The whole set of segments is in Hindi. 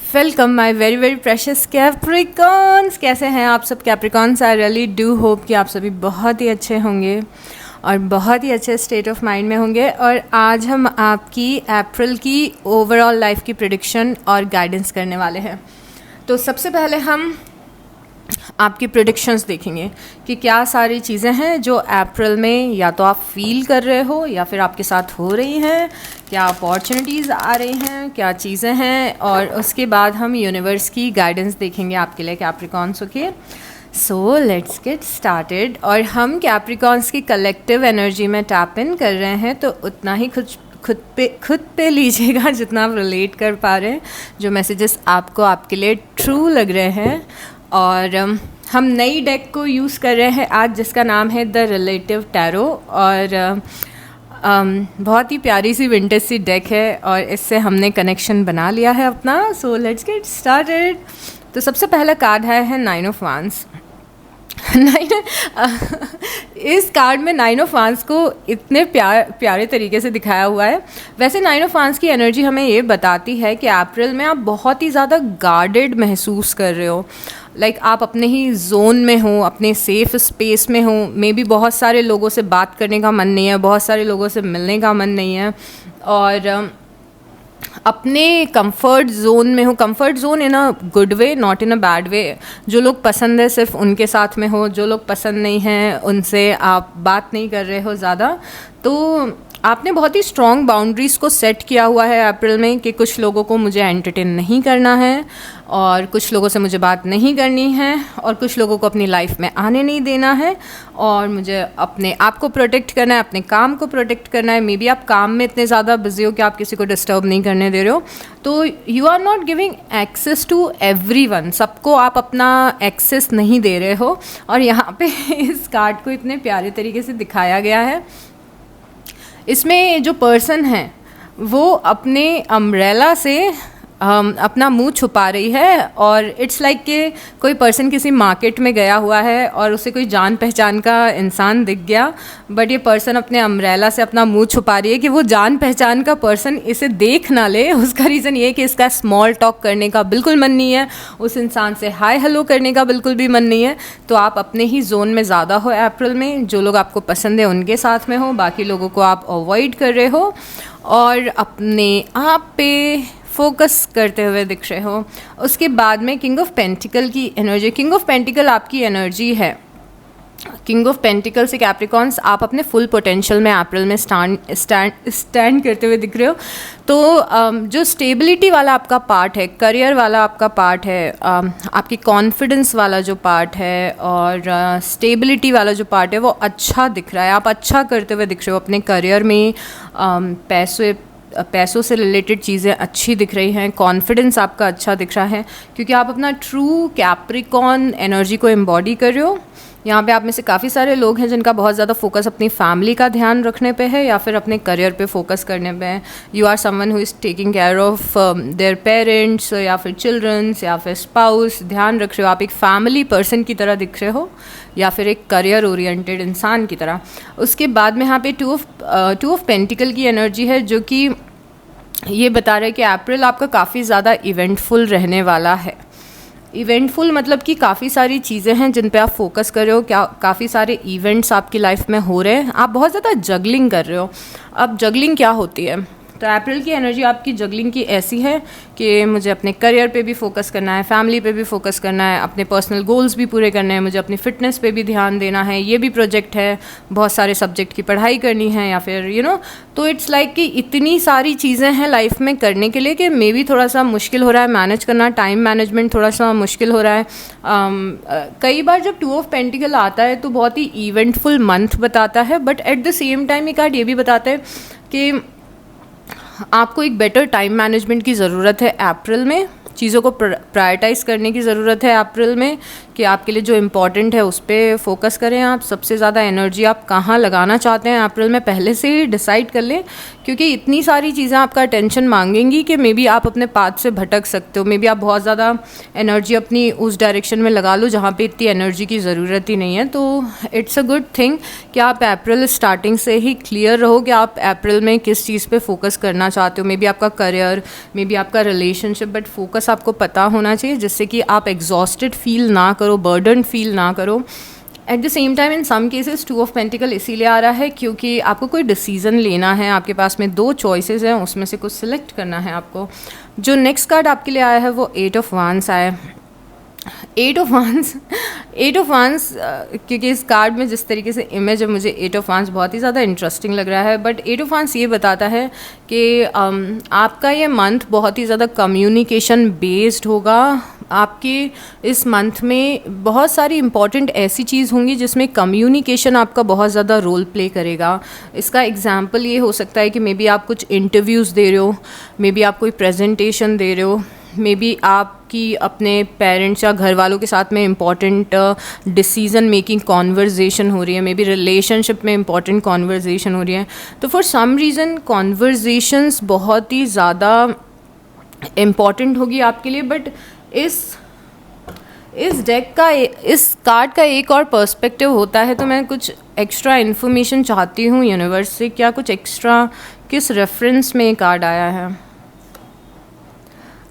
Welcome my very very precious Capricorns. कैसे हैं आप सब Capricorns? I really do hope कि आप सभी बहुत ही अच्छे होंगे और बहुत ही अच्छे स्टेट ऑफ माइंड में होंगे। और आज हम आपकी अप्रैल की ओवरऑल लाइफ की प्रेडिक्शन और गाइडेंस करने वाले हैं। तो सबसे पहले हम आपकी प्रेडिक्शंस देखेंगे कि क्या सारी चीज़ें हैं जो अप्रैल में या तो आप फील कर रहे हो या फिर आपके साथ हो रही हैं, क्या अपॉर्चुनिटीज़ आ रही हैं, क्या चीज़ें हैं। और उसके बाद हम यूनिवर्स की गाइडेंस देखेंगे आपके लिए Capricorns. Okay, so let's get started. और हम कैप्रिकॉन्स की कलेक्टिव एनर्जी में टैप इन कर रहे हैं, तो उतना ही खुद पे लीजिएगा जितना आप रिलेट कर पा रहे हैं, जो मैसेजेस आपको आपके लिए ट्रू लग रहे हैं। और हम नई डेक को यूज़ कर रहे हैं आज, जिसका नाम है द रिलेटिव टैरो। और बहुत ही प्यारी सी विंटेज सी डेक है और इससे हमने कनेक्शन बना लिया है अपना। So let's get started. तो सबसे पहला कार्ड है 9 ऑफ वांड्स। इस कार्ड में 9 ऑफ वांड्स को इतने प्यारे तरीके से दिखाया हुआ है। वैसे 9 ऑफ वांड्स की एनर्जी हमें ये बताती है कि अप्रैल में आप बहुत ही ज़्यादा गार्डेड महसूस कर रहे हो। लाइक आप अपने ही जोन में हो, अपने सेफ स्पेस में हो। मे बी बहुत सारे लोगों से बात करने का मन नहीं है, बहुत सारे लोगों से मिलने का मन नहीं है, और अपने कंफर्ट जोन में हो। Comfort zone in a good way, not in a bad way. जो लोग पसंद है सिर्फ उनके साथ में हो, जो लोग पसंद नहीं हैं उनसे आप बात नहीं कर रहे हो ज़्यादा। तो आपने बहुत ही स्ट्रॉन्ग बाउंड्रीज़ को सेट किया हुआ है अप्रैल में कि कुछ लोगों को मुझे एंटरटेन नहीं करना है, और कुछ लोगों से मुझे बात नहीं करनी है, और कुछ लोगों को अपनी लाइफ में आने नहीं देना है, और मुझे अपने आप को प्रोटेक्ट करना है, अपने काम को प्रोटेक्ट करना है। मे बी आप काम में इतने ज़्यादा बिजी हो कि आप किसी को डिस्टर्ब नहीं करने दे रहे हो। तो you are not giving access to everyone, सबको आप अपना एक्सेस नहीं दे रहे हो। और यहाँ पे इस कार्ड को इतने प्यारे तरीके से दिखाया गया है। इसमें जो पर्सन है वो अपने अम्ब्रेला से अपना मुंह छुपा रही है, और इट्स लाइक कि कोई पर्सन किसी मार्केट में गया हुआ है और उसे कोई जान पहचान का इंसान दिख गया, बट ये पर्सन अपने अम्ब्रेला से अपना मुंह छुपा रही है कि वो जान पहचान का पर्सन इसे देख ना ले। उसका रीज़न ये है कि इसका स्मॉल टॉक करने का बिल्कुल मन नहीं है, उस इंसान से हाय हेलो करने का बिल्कुल भी मन नहीं है। तो आप अपने ही जोन में ज़्यादा हो अप्रैल में। जो लोग आपको पसंद है उनके साथ में हो, बाकी लोगों को आप अवॉइड कर रहे हो और अपने आप पे फोकस करते हुए दिख रहे हो। उसके बाद में किंग ऑफ पेंटिकल की एनर्जी। किंग ऑफ पेंटिकल आपकी एनर्जी है। किंग ऑफ पेंटिकल से कैप्रिकॉन्स आप अपने फुल पोटेंशियल में अप्रैल में स्टैंड करते हुए दिख रहे हो। तो जो स्टेबिलिटी वाला आपका पार्ट है, करियर वाला आपका पार्ट है, आपकी कॉन्फिडेंस वाला जो पार्ट है और स्टेबिलिटी वाला जो पार्ट है, वो अच्छा दिख रहा है। आप अच्छा करते हुए दिख रहे हो अपने करियर में। पैसों से रिलेटेड चीज़ें अच्छी दिख रही हैं। कॉन्फिडेंस आपका अच्छा दिख रहा है, क्योंकि आप अपना ट्रू कैप्रिकॉन एनर्जी को एम्बॉडी कर रहे हो। यहाँ पे आप में से काफ़ी सारे लोग हैं जिनका बहुत ज़्यादा फोकस अपनी फैमिली का ध्यान रखने पे है या फिर अपने करियर पे फोकस करने पे है। You are someone who is taking care of their parents या फिर चिल्ड्रंस या फिर स्पाउस। ध्यान रख रहे हो, आप एक फैमिली पर्सन की तरह दिख रहे हो या फिर एक करियर ओरिएंटेड इंसान की तरह। उसके बाद में यहाँ पे टू ऑफ पेंटिकल की एनर्जी है, जो कि ये बता रहा है कि अप्रैल आपका काफ़ी ज़्यादा इवेंटफुल रहने वाला है। इवेंटफुल मतलब कि काफ़ी सारी चीज़ें हैं जिन पे आप फोकस कर रहे हो, क्या काफ़ी सारे इवेंट्स आपकी लाइफ में हो रहे हैं। आप बहुत ज़्यादा जगलिंग कर रहे हो। अब जगलिंग क्या होती है? तो अप्रैल की एनर्जी आपकी जगलिंग की ऐसी है कि मुझे अपने करियर पे भी फोकस करना है, फैमिली पे भी फोकस करना है, अपने पर्सनल गोल्स भी पूरे करने हैं, मुझे अपनी फिटनेस पे भी ध्यान देना है, ये भी प्रोजेक्ट है, बहुत सारे सब्जेक्ट की पढ़ाई करनी है, या फिर तो इट्स लाइक कि इतनी सारी चीज़ें हैं लाइफ में करने के लिए कि मे बी थोड़ा सा मुश्किल हो रहा है मैनेज करना। टाइम मैनेजमेंट थोड़ा सा मुश्किल हो रहा है। कई बार जब 2 ऑफ पेंटिकल आता है तो बहुत ही इवेंटफुल मंथ बताता है, but at the same time ये कार्ड ये भी बताता है कि आपको एक बेटर टाइम मैनेजमेंट की ज़रूरत है अप्रैल में। चीज़ों को प्रायोरिटाइज़ करने की ज़रूरत है अप्रैल में, कि आपके लिए जो इम्पॉर्टेंट है उस पर फोकस करें। आप सबसे ज़्यादा एनर्जी आप कहाँ लगाना चाहते हैं अप्रैल में पहले से ही डिसाइड कर लें, क्योंकि इतनी सारी चीज़ें आपका अटेंशन मांगेंगी कि मे बी आप अपने पाथ से भटक सकते हो। मे बी आप बहुत ज़्यादा एनर्जी अपनी उस डायरेक्शन में लगा लो जहाँ पे इतनी एनर्जी की ज़रूरत ही नहीं है। तो इट्स अ गुड थिंग कि आप अप्रैल स्टार्टिंग से ही क्लियर रहो कि आप अप्रैल में किस चीज़ पे फोकस करना चाहते हो। मे बी आपका करियर, मे बी आपका रिलेशनशिप, बट फोकस स्टेटस आपको पता होना चाहिए, जिससे कि आप एग्जॉस्टेड फील ना करो, बर्डन फील ना करो। At the same time in some cases 2 of pentacle इसीलिए आ रहा है क्योंकि आपको कोई डिसीजन लेना है, आपके पास में 2 चॉइसेस हैं, उसमें से कुछ सिलेक्ट करना है आपको। जो नेक्स्ट कार्ड आपके लिए आया है वो 8 ऑफ वांस आया है। 8 ऑफ वांस क्योंकि इस कार्ड में जिस तरीके से इमेज है, मुझे 8 ऑफ वांस बहुत ही ज़्यादा इंटरेस्टिंग लग रहा है। बट 8 ऑफ वांस ये बताता है कि आपका ये मंथ बहुत ही ज़्यादा कम्युनिकेशन बेस्ड होगा। आपके इस मंथ में बहुत सारी इंपॉर्टेंट ऐसी चीज़ होंगी जिसमें कम्युनिकेशन आपका बहुत ज़्यादा रोल प्ले करेगा। इसका एग्जांपल ये हो सकता है कि मे बी आप कुछ इंटरव्यूज़ दे रहे हो, मे बी आप कोई प्रेजेंटेशन दे रहे हो, मे बी आपकी अपने पेरेंट्स या घर वालों के साथ में इम्पॉर्टेंट डिसीज़न मेकिंग कॉन्वर्जेसन हो रही है, मे बी रिलेशनशिप में इम्पॉर्टेंट कॉन्वर्जेसन हो रही है। तो फॉर सम रीज़न कॉन्वर्जेशंस बहुत ही ज़्यादा इम्पॉर्टेंट होगी आपके लिए। बट इस डेक का, इस कार्ड का एक और पर्सपेक्टिव होता है, तो मैं कुछ एक्स्ट्रा इन्फॉर्मेशन चाहती हूँ यूनिवर्स से। क्या कुछ एक्स्ट्रा, किस रेफरेंस में कार्ड आया है?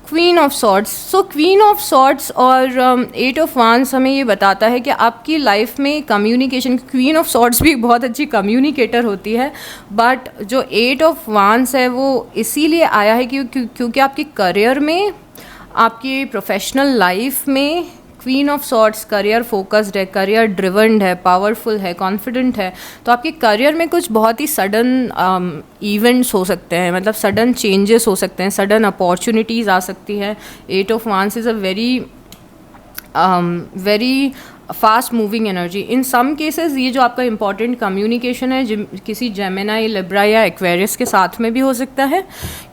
Queen of swords. So queen of swords और 8 ऑफ वांस हमें ये बताता है कि आपकी लाइफ में कम्युनिकेशन, क्वीन ऑफ सॉर्ड्स भी बहुत अच्छी कम्युनिकेटर होती है, बट जो 8 ऑफ वांस है वो इसीलिए आया है क्योंकि आपके करियर में, आपकी प्रोफेशनल लाइफ में queen of swords career focused है, करियर ड्रिवन है, पावरफुल है, कॉन्फिडेंट है। तो आपके करियर में कुछ बहुत ही सडन इवेंट्स हो सकते हैं, मतलब सडन चेंजेस हो सकते हैं, सडन अपॉर्चुनिटीज़ आ सकती है। 8 of wands is a very fast moving energy. In some cases ये जो आपका इंपॉर्टेंट कम्युनिकेशन है किसी जेमिनी, लिब्रा या एक्वेरियस के साथ में भी हो सकता है,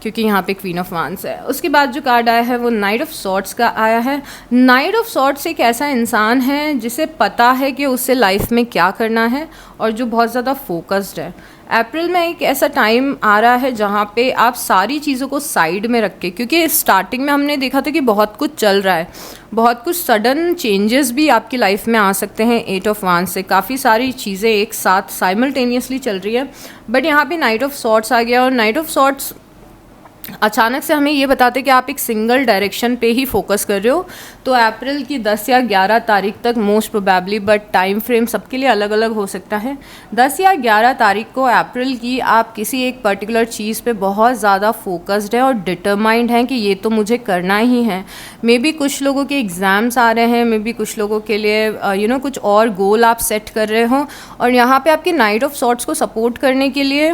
क्योंकि यहाँ पे क्वीन ऑफ वांस है। उसके बाद जो कार्ड आया है वो नाइट ऑफ सॉर्ड्स का आया है। नाइट ऑफ सॉर्ड्स एक ऐसा इंसान है जिसे पता है कि उससे लाइफ में क्या करना है और जो बहुत ज़्यादा फोकस्ड है। अप्रैल में एक ऐसा टाइम आ रहा है जहाँ पे आप सारी चीज़ों को साइड में रख के, क्योंकि स्टार्टिंग में हमने देखा था कि बहुत कुछ चल रहा है, बहुत कुछ सडन चेंजेस भी आपकी लाइफ में आ सकते हैं 8 ऑफ वांस से। काफ़ी सारी चीज़ें एक साथ साइमल्टेनियसली चल रही है, बट यहाँ पे नाइट ऑफ सॉर्ड्स आ गया। और नाइट ऑफ सॉर्ड्स अचानक से हमें ये बताते कि आप एक सिंगल डायरेक्शन पे ही फोकस कर रहे हो। तो अप्रैल की 10 या 11 तारीख तक most probably, but time frame सबके लिए अलग अलग हो सकता है। 10 या 11 तारीख को अप्रैल की आप किसी एक पर्टिकुलर चीज़ पे बहुत ज़्यादा फोकस्ड है और डिटरमाइंड हैं कि ये तो मुझे करना ही है। मे बी कुछ लोगों के एग्ज़ाम्स आ रहे हैं, मे बी कुछ लोगों के लिए कुछ और गोल आप सेट कर रहे हो, और यहाँ पे आपके नाइट ऑफ सॉर्ड्स को सपोर्ट करने के लिए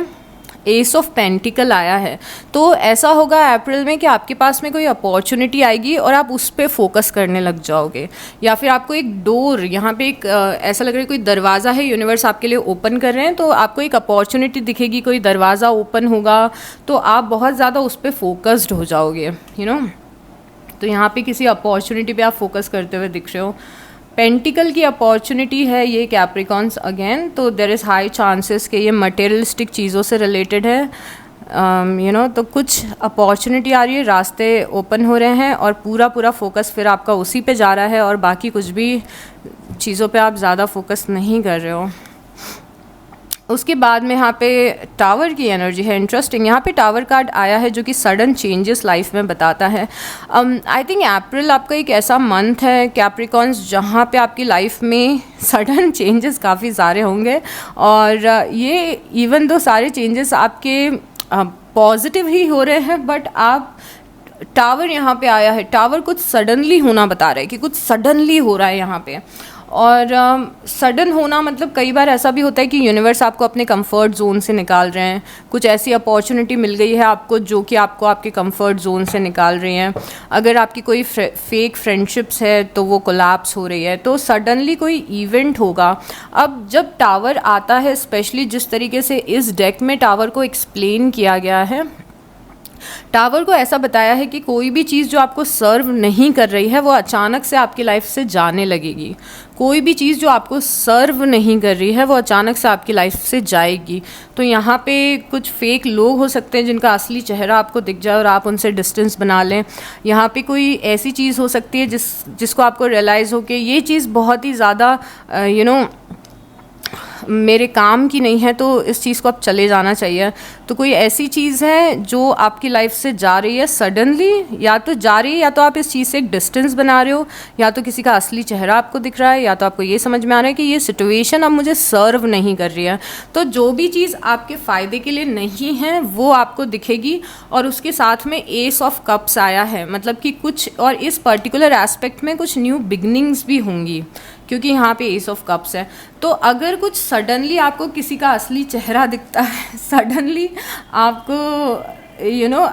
एस ऑफ पेंटिकल आया है। तो ऐसा होगा अप्रैल में कि आपके पास में कोई अपॉर्चुनिटी आएगी और आप उस पर फोकस करने लग जाओगे, या फिर आपको एक डोर, यहाँ पे एक ऐसा लग रहा है कोई दरवाज़ा है यूनिवर्स आपके लिए ओपन कर रहे हैं, तो आपको एक अपॉर्चुनिटी दिखेगी, कोई दरवाज़ा ओपन होगा तो आप बहुत ज़्यादा उस पर फोकस्ड हो जाओगे, तो यहाँ पे किसी अपॉर्चुनिटी पे आप फोकस करते हुए दिख रहे हो। पेंटिकल की अपॉर्चुनिटी है ये कैप्रिकॉन्स अगेन, तो देर इज़ हाई चांसेस कि ये मटेरियलिस्टिक चीज़ों से रिलेटेड है। तो कुछ अपॉर्चुनिटी आ रही है, रास्ते ओपन हो रहे हैं और पूरा फोकस फिर आपका उसी पे जा रहा है और बाकी कुछ भी चीज़ों पे आप ज़्यादा फोकस नहीं कर रहे हो। उसके बाद में यहाँ पे टावर की एनर्जी है। इंटरेस्टिंग, यहाँ पे टावर कार्ड आया है जो कि सडन चेंजेस लाइफ में बताता है। आई थिंक अप्रैल आपका एक ऐसा मंथ है कैप्रिकॉन्स जहाँ पे आपकी लाइफ में सडन चेंजेस काफ़ी सारे होंगे, और ये इवन दो सारे चेंजेस आपके पॉजिटिव ही हो रहे हैं, बट आप टावर यहाँ पे आया है, टावर कुछ सडनली होना बता रहा है कि कुछ सडनली हो रहा है यहाँ पे। और सडन होना मतलब कई बार ऐसा भी होता है कि यूनिवर्स आपको अपने कंफर्ट जोन से निकाल रहे हैं, कुछ ऐसी अपॉर्चुनिटी मिल गई है आपको जो कि आपको आपके कंफर्ट जोन से निकाल रही हैं। अगर आपकी कोई फेक फ्रेंडशिप्स है तो वो कोलैप्स हो रही है, तो सडनली कोई इवेंट होगा। अब जब टावर आता है, स्पेशली जिस तरीके से इस डेक में टावर को एक्सप्लेन किया गया है, टावर को ऐसा बताया है कि कोई भी चीज़ जो आपको सर्व नहीं कर रही है वो अचानक से आपकी लाइफ से जाने लगेगी। कोई भी चीज़ जो आपको सर्व नहीं कर रही है वो अचानक से आपकी लाइफ से जाएगी। तो यहाँ पे कुछ फेक लोग हो सकते हैं जिनका असली चेहरा आपको दिख जाए और आप उनसे डिस्टेंस बना लें। यहाँ पे कोई ऐसी चीज़ हो सकती है जिसको आपको रियलाइज़ हो कि ये चीज़ बहुत ही ज़्यादा मेरे काम की नहीं है, तो इस चीज़ को अब चले जाना चाहिए। तो कोई ऐसी चीज़ है जो आपकी लाइफ से जा रही है सडनली, या तो जा रही है या तो आप इस चीज़ से एक डिस्टेंस बना रहे हो, या तो किसी का असली चेहरा आपको दिख रहा है, या तो आपको ये समझ में आ रहा है कि ये सिचुएशन अब मुझे सर्व नहीं कर रही है। तो जो भी चीज़ आपके फ़ायदे के लिए नहीं है वो आपको दिखेगी। और उसके साथ में एस ऑफ कप्स आया है, मतलब कि कुछ और इस पर्टिकुलर एस्पेक्ट में कुछ न्यू बिगनिंग्स भी होंगी, क्योंकि यहाँ पे एस ऑफ कप्स है। तो अगर कुछ सडनली आपको किसी का असली चेहरा दिखता है, सडनली आपको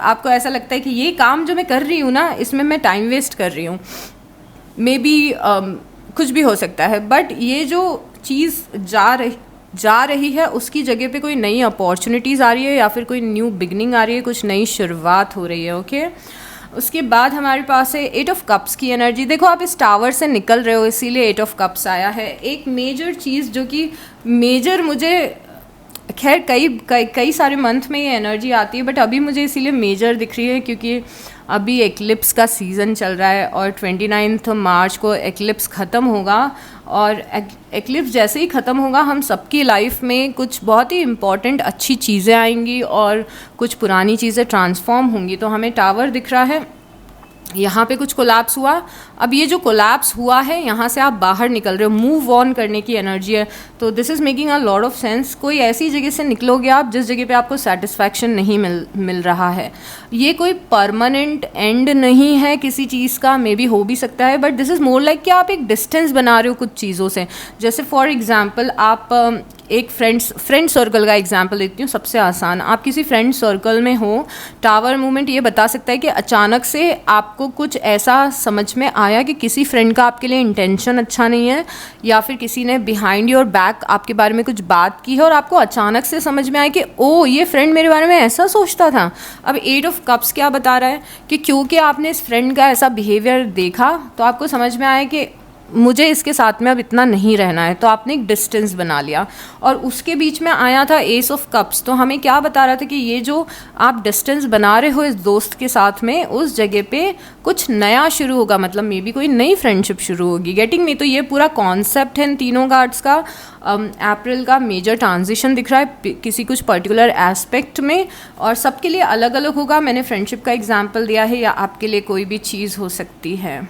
आपको ऐसा लगता है कि ये काम जो मैं कर रही हूँ ना, इसमें मैं टाइम वेस्ट कर रही हूँ, मे बी कुछ भी हो सकता है, बट ये जो चीज़ जा रही है उसकी जगह पे कोई नई अपॉर्चुनिटीज़ आ रही है, या फिर कोई न्यू बिगनिंग आ रही है, कुछ नई शुरुआत हो रही है। ओके, उसके बाद हमारे पास है 8 ऑफ कप्स की एनर्जी। देखो आप इस टावर से निकल रहे हो, इसीलिए 8 ऑफ कप्स आया है। एक मेजर चीज़ जो कि मेजर मुझे खैर कई सारे मंथ में ये एनर्जी आती है, बट अभी मुझे इसीलिए मेजर दिख रही है क्योंकि अभी एक्लिप्स का सीज़न चल रहा है और 29 मार्च को एक्लिप्स ख़त्म होगा। और एक्लिप्स जैसे ही ख़त्म होगा हम सबकी लाइफ में कुछ बहुत ही इम्पॉर्टेंट अच्छी चीज़ें आएंगी और कुछ पुरानी चीज़ें ट्रांसफॉर्म होंगी। तो हमें टावर दिख रहा है, यहाँ पे कुछ कोलैप्स हुआ। अब ये जो कोलैप्स हुआ है यहाँ से आप बाहर निकल रहे हो, मूव ऑन करने की एनर्जी है। तो this is making a lot of sense. कोई ऐसी जगह से निकलोगे आप जिस जगह पे आपको सेटिस्फैक्शन नहीं मिल रहा है। ये कोई परमानेंट एंड नहीं है किसी चीज़ का, मे बी हो भी सकता है, but this is more like कि आप एक डिस्टेंस बना रहे हो कुछ चीज़ों से। जैसे फॉर एग्जाम्पल आप एक फ्रेंड सर्कल का एग्जांपल देती हूँ, सबसे आसान। आप किसी फ्रेंड सर्कल में हो, टावर मूवमेंट ये बता सकता है कि अचानक से आपको कुछ ऐसा समझ में आया कि किसी फ्रेंड का आपके लिए इंटेंशन अच्छा नहीं है, या फिर किसी ने बिहाइंड योर बैक आपके बारे में कुछ बात की है और आपको अचानक से समझ में आया कि ओ ये फ्रेंड मेरे बारे में ऐसा सोचता था। अब 8 ऑफ कप्स क्या बता रहा है कि क्योंकि आपने इस फ्रेंड का ऐसा बिहेवियर देखा तो आपको समझ में आया कि मुझे इसके साथ में अब इतना नहीं रहना है, तो आपने एक डिस्टेंस बना लिया। और उसके बीच में आया था एस ऑफ कप्स, तो हमें क्या बता रहा था कि ये जो आप डिस्टेंस बना रहे हो इस दोस्त के साथ में, उस जगह पे कुछ नया शुरू होगा, मतलब मे बी कोई नई फ्रेंडशिप शुरू होगी। Getting me? तो ये पूरा कॉन्सेप्ट है इन तीनों कार्ड्स का। अप्रैल का मेजर ट्रांजिशन दिख रहा है किसी कुछ पर्टिकुलर एस्पेक्ट में, और सबके लिए अलग अलग होगा। मैंने फ्रेंडशिप का एग्जाम्पल दिया है, या आपके लिए कोई भी चीज़ हो सकती है।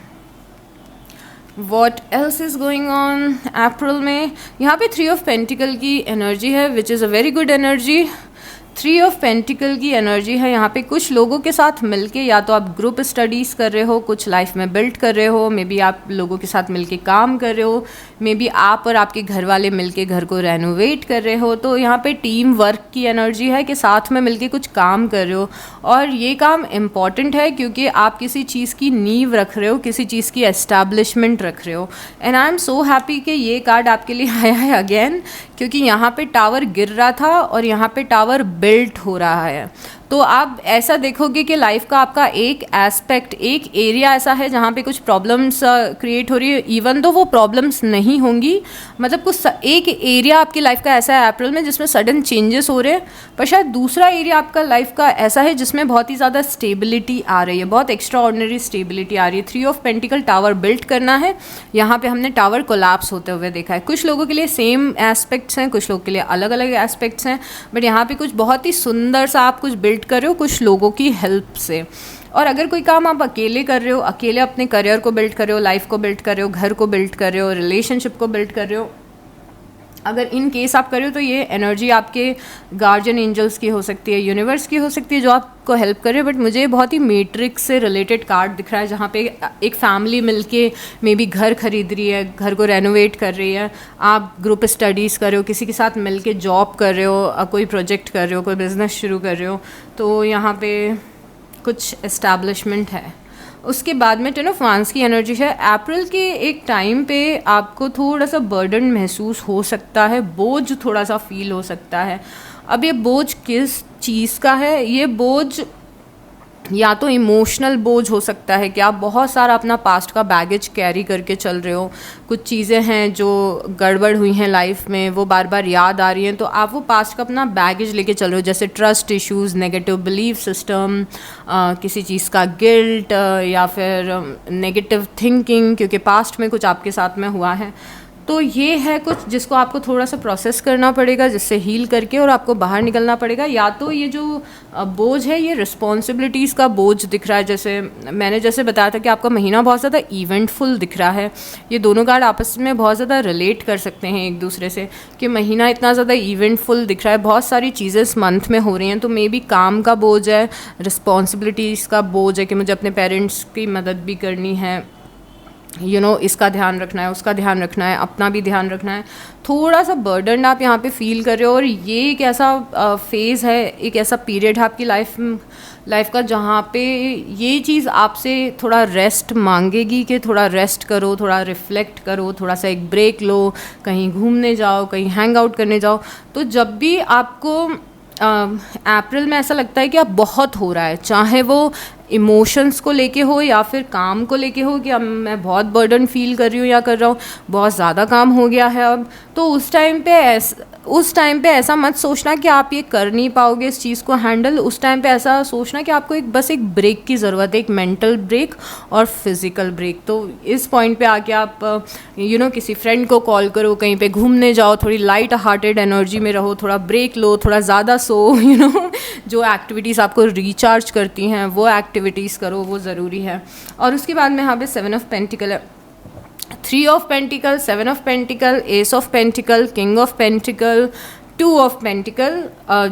What else is going on अप्रैल में? यहाँ पे 3 ऑफ पेंटिकल की एनर्जी है, which is a very good energy. 3 of pentacle की एनर्जी है यहाँ पे कुछ लोगों के साथ मिलके, या तो आप ग्रुप स्टडीज़ कर रहे हो, कुछ लाइफ में बिल्ड कर रहे हो, मे बी आप लोगों के साथ मिलके काम कर रहे हो, मे बी आप और आपके घर वाले मिलके घर को रेनोवेट कर रहे हो। तो यहाँ पे टीम वर्क की एनर्जी है कि साथ में मिलके कुछ काम कर रहे हो, और ये काम इम्पॉर्टेंट है क्योंकि आप किसी चीज़ की नींव रख रहे हो, किसी चीज़ की एस्टैब्लिशमेंट रख रहे हो। And I am so happy कि ये कार्ड आपके लिए आया है अगेन, क्योंकि यहाँ पे टावर गिर रहा था और यहाँ पे टावर बिल्ट हो रहा है। तो आप ऐसा देखोगे कि लाइफ का आपका एक एस्पेक्ट, एक एरिया ऐसा है जहाँ पे कुछ प्रॉब्लम्स क्रिएट हो रही है, इवन तो वो प्रॉब्लम्स नहीं होंगी, मतलब कुछ एक एरिया आपकी लाइफ का ऐसा है अप्रैल में जिसमें सडन चेंजेस हो रहे हैं, पर शायद दूसरा एरिया आपका लाइफ का ऐसा है जिसमें बहुत ही ज़्यादा स्टेबिलिटी आ रही है, बहुत एक्स्ट्रा ऑर्डिनरी स्टेबिलिटी आ रही है। 3 ऑफ पेंटिकल टावर बिल्ट करना है, यहाँ पे हमने टावर कोलैप्स होते हुए देखा है। कुछ लोगों के लिए सेम एस्पेक्ट्स हैं, कुछ लोगों के लिए अलग अलग एस्पेक्ट्स हैं, बट यहाँ पे कुछ बहुत ही सुंदर सा आप कुछ बिल्ड कर रहे हो कुछ लोगों की हेल्प से। और अगर कोई काम आप अकेले कर रहे हो, अकेले अपने करियर को बिल्ड कर रहे हो, लाइफ को बिल्ड कर रहे हो, घर को बिल्ड कर रहे हो, रिलेशनशिप को बिल्ड कर रहे हो, अगर इन केस आप कर रहे हो तो ये एनर्जी आपके गार्जियन एंजल्स की हो सकती है, यूनिवर्स की हो सकती है जो आपको हेल्प करे। बट मुझे बहुत ही मैट्रिक्स से रिलेटेड कार्ड दिख रहा है जहाँ पे एक फैमिली मिलके मे बी घर खरीद रही है, घर को रेनोवेट कर रही है, आप ग्रुप स्टडीज़ कर रहे हो, किसी के साथ मिलके जॉब कर रहे हो, कोई प्रोजेक्ट कर रहे हो, कोई बिज़नेस शुरू कर रहे हो, तो यहाँ पे कुछ एस्टैब्लिशमेंट है। उसके बाद में 10 ऑफ वांस की एनर्जी है। अप्रैल के एक टाइम पे आपको थोड़ा सा बर्डन महसूस हो सकता है, बोझ थोड़ा सा फील हो सकता है। अब ये बोझ किस चीज़ का है? ये बोझ या तो इमोशनल बोझ हो सकता है कि आप बहुत सारा अपना पास्ट का बैगेज कैरी करके चल रहे हो, कुछ चीज़ें हैं जो गड़बड़ हुई हैं लाइफ में, वो बार बार याद आ रही हैं, तो आप वो पास्ट का अपना बैगेज लेके चल रहे हो, जैसे trust issues, negative belief system, किसी चीज़ का गिल्ट, या फिर नेगेटिव थिंकिंग, क्योंकि पास्ट में कुछ आपके साथ में हुआ है। तो ये है कुछ जिसको आपको थोड़ा सा प्रोसेस करना पड़ेगा, जिससे हील करके और आपको बाहर निकलना पड़ेगा। या तो ये जो बोझ है ये रिस्पॉन्सिबिलिटीज़ का बोझ दिख रहा है, जैसे मैंने जैसे बताया था कि आपका महीना बहुत ज़्यादा इवेंटफुल दिख रहा है। ये दोनों कार्ड आपस में बहुत ज़्यादा रिलेट कर सकते हैं एक दूसरे से, कि महीना इतना ज़्यादा इवेंटफुल दिख रहा है, बहुत सारी चीज़ें इस मंथ में हो रही हैं। तो मे बी काम का बोझ है, रिस्पॉन्सिबिलिटीज़ का बोझ है कि मुझे अपने पेरेंट्स की मदद भी करनी है, इसका ध्यान रखना है, उसका ध्यान रखना है, अपना भी ध्यान रखना है। थोड़ा सा बर्डन आप यहाँ पे फील कर रहे हो। और ये एक ऐसा फेज़ है, एक ऐसा पीरियड है आपकी लाइफ का जहाँ पे ये चीज़ आपसे थोड़ा रेस्ट मांगेगी कि थोड़ा रेस्ट करो, थोड़ा रिफ्लेक्ट करो, थोड़ा सा एक ब्रेक लो, कहीं घूमने जाओ, कहीं हैंग आउट करने जाओ। तो जब भी आपको अप्रैल में ऐसा लगता है कि अब बहुत हो रहा है, चाहे वो इमोशंस को लेके हो या फिर काम को लेके हो, कि अब मैं बहुत बर्डन फील कर रही हूँ या कर रहा हूँ, बहुत ज़्यादा काम हो गया है अब, तो उस टाइम पे ऐसा मत सोचना कि आप ये कर नहीं पाओगे इस चीज़ को हैंडल। उस टाइम पे ऐसा सोचना कि आपको बस एक ब्रेक की ज़रूरत है, एक मेंटल ब्रेक और फिज़िकल ब्रेक। तो इस पॉइंट पे आके आप किसी फ्रेंड को कॉल करो, कहीं पे घूमने जाओ, थोड़ी लाइट हार्टेड एनर्जी में रहो, थोड़ा ब्रेक लो, थोड़ा ज़्यादा सो, जो एक्टिविटीज़ आपको रिचार्ज करती हैं वो एक्टिविटीज़ करो, वो ज़रूरी है। और उसके बाद में यहाँ पे 7 ऑफ पेंटिकल है, 3 of pentacle, 7 of pentacle, S of pentacle, king of pentacle, 2 of pentacle.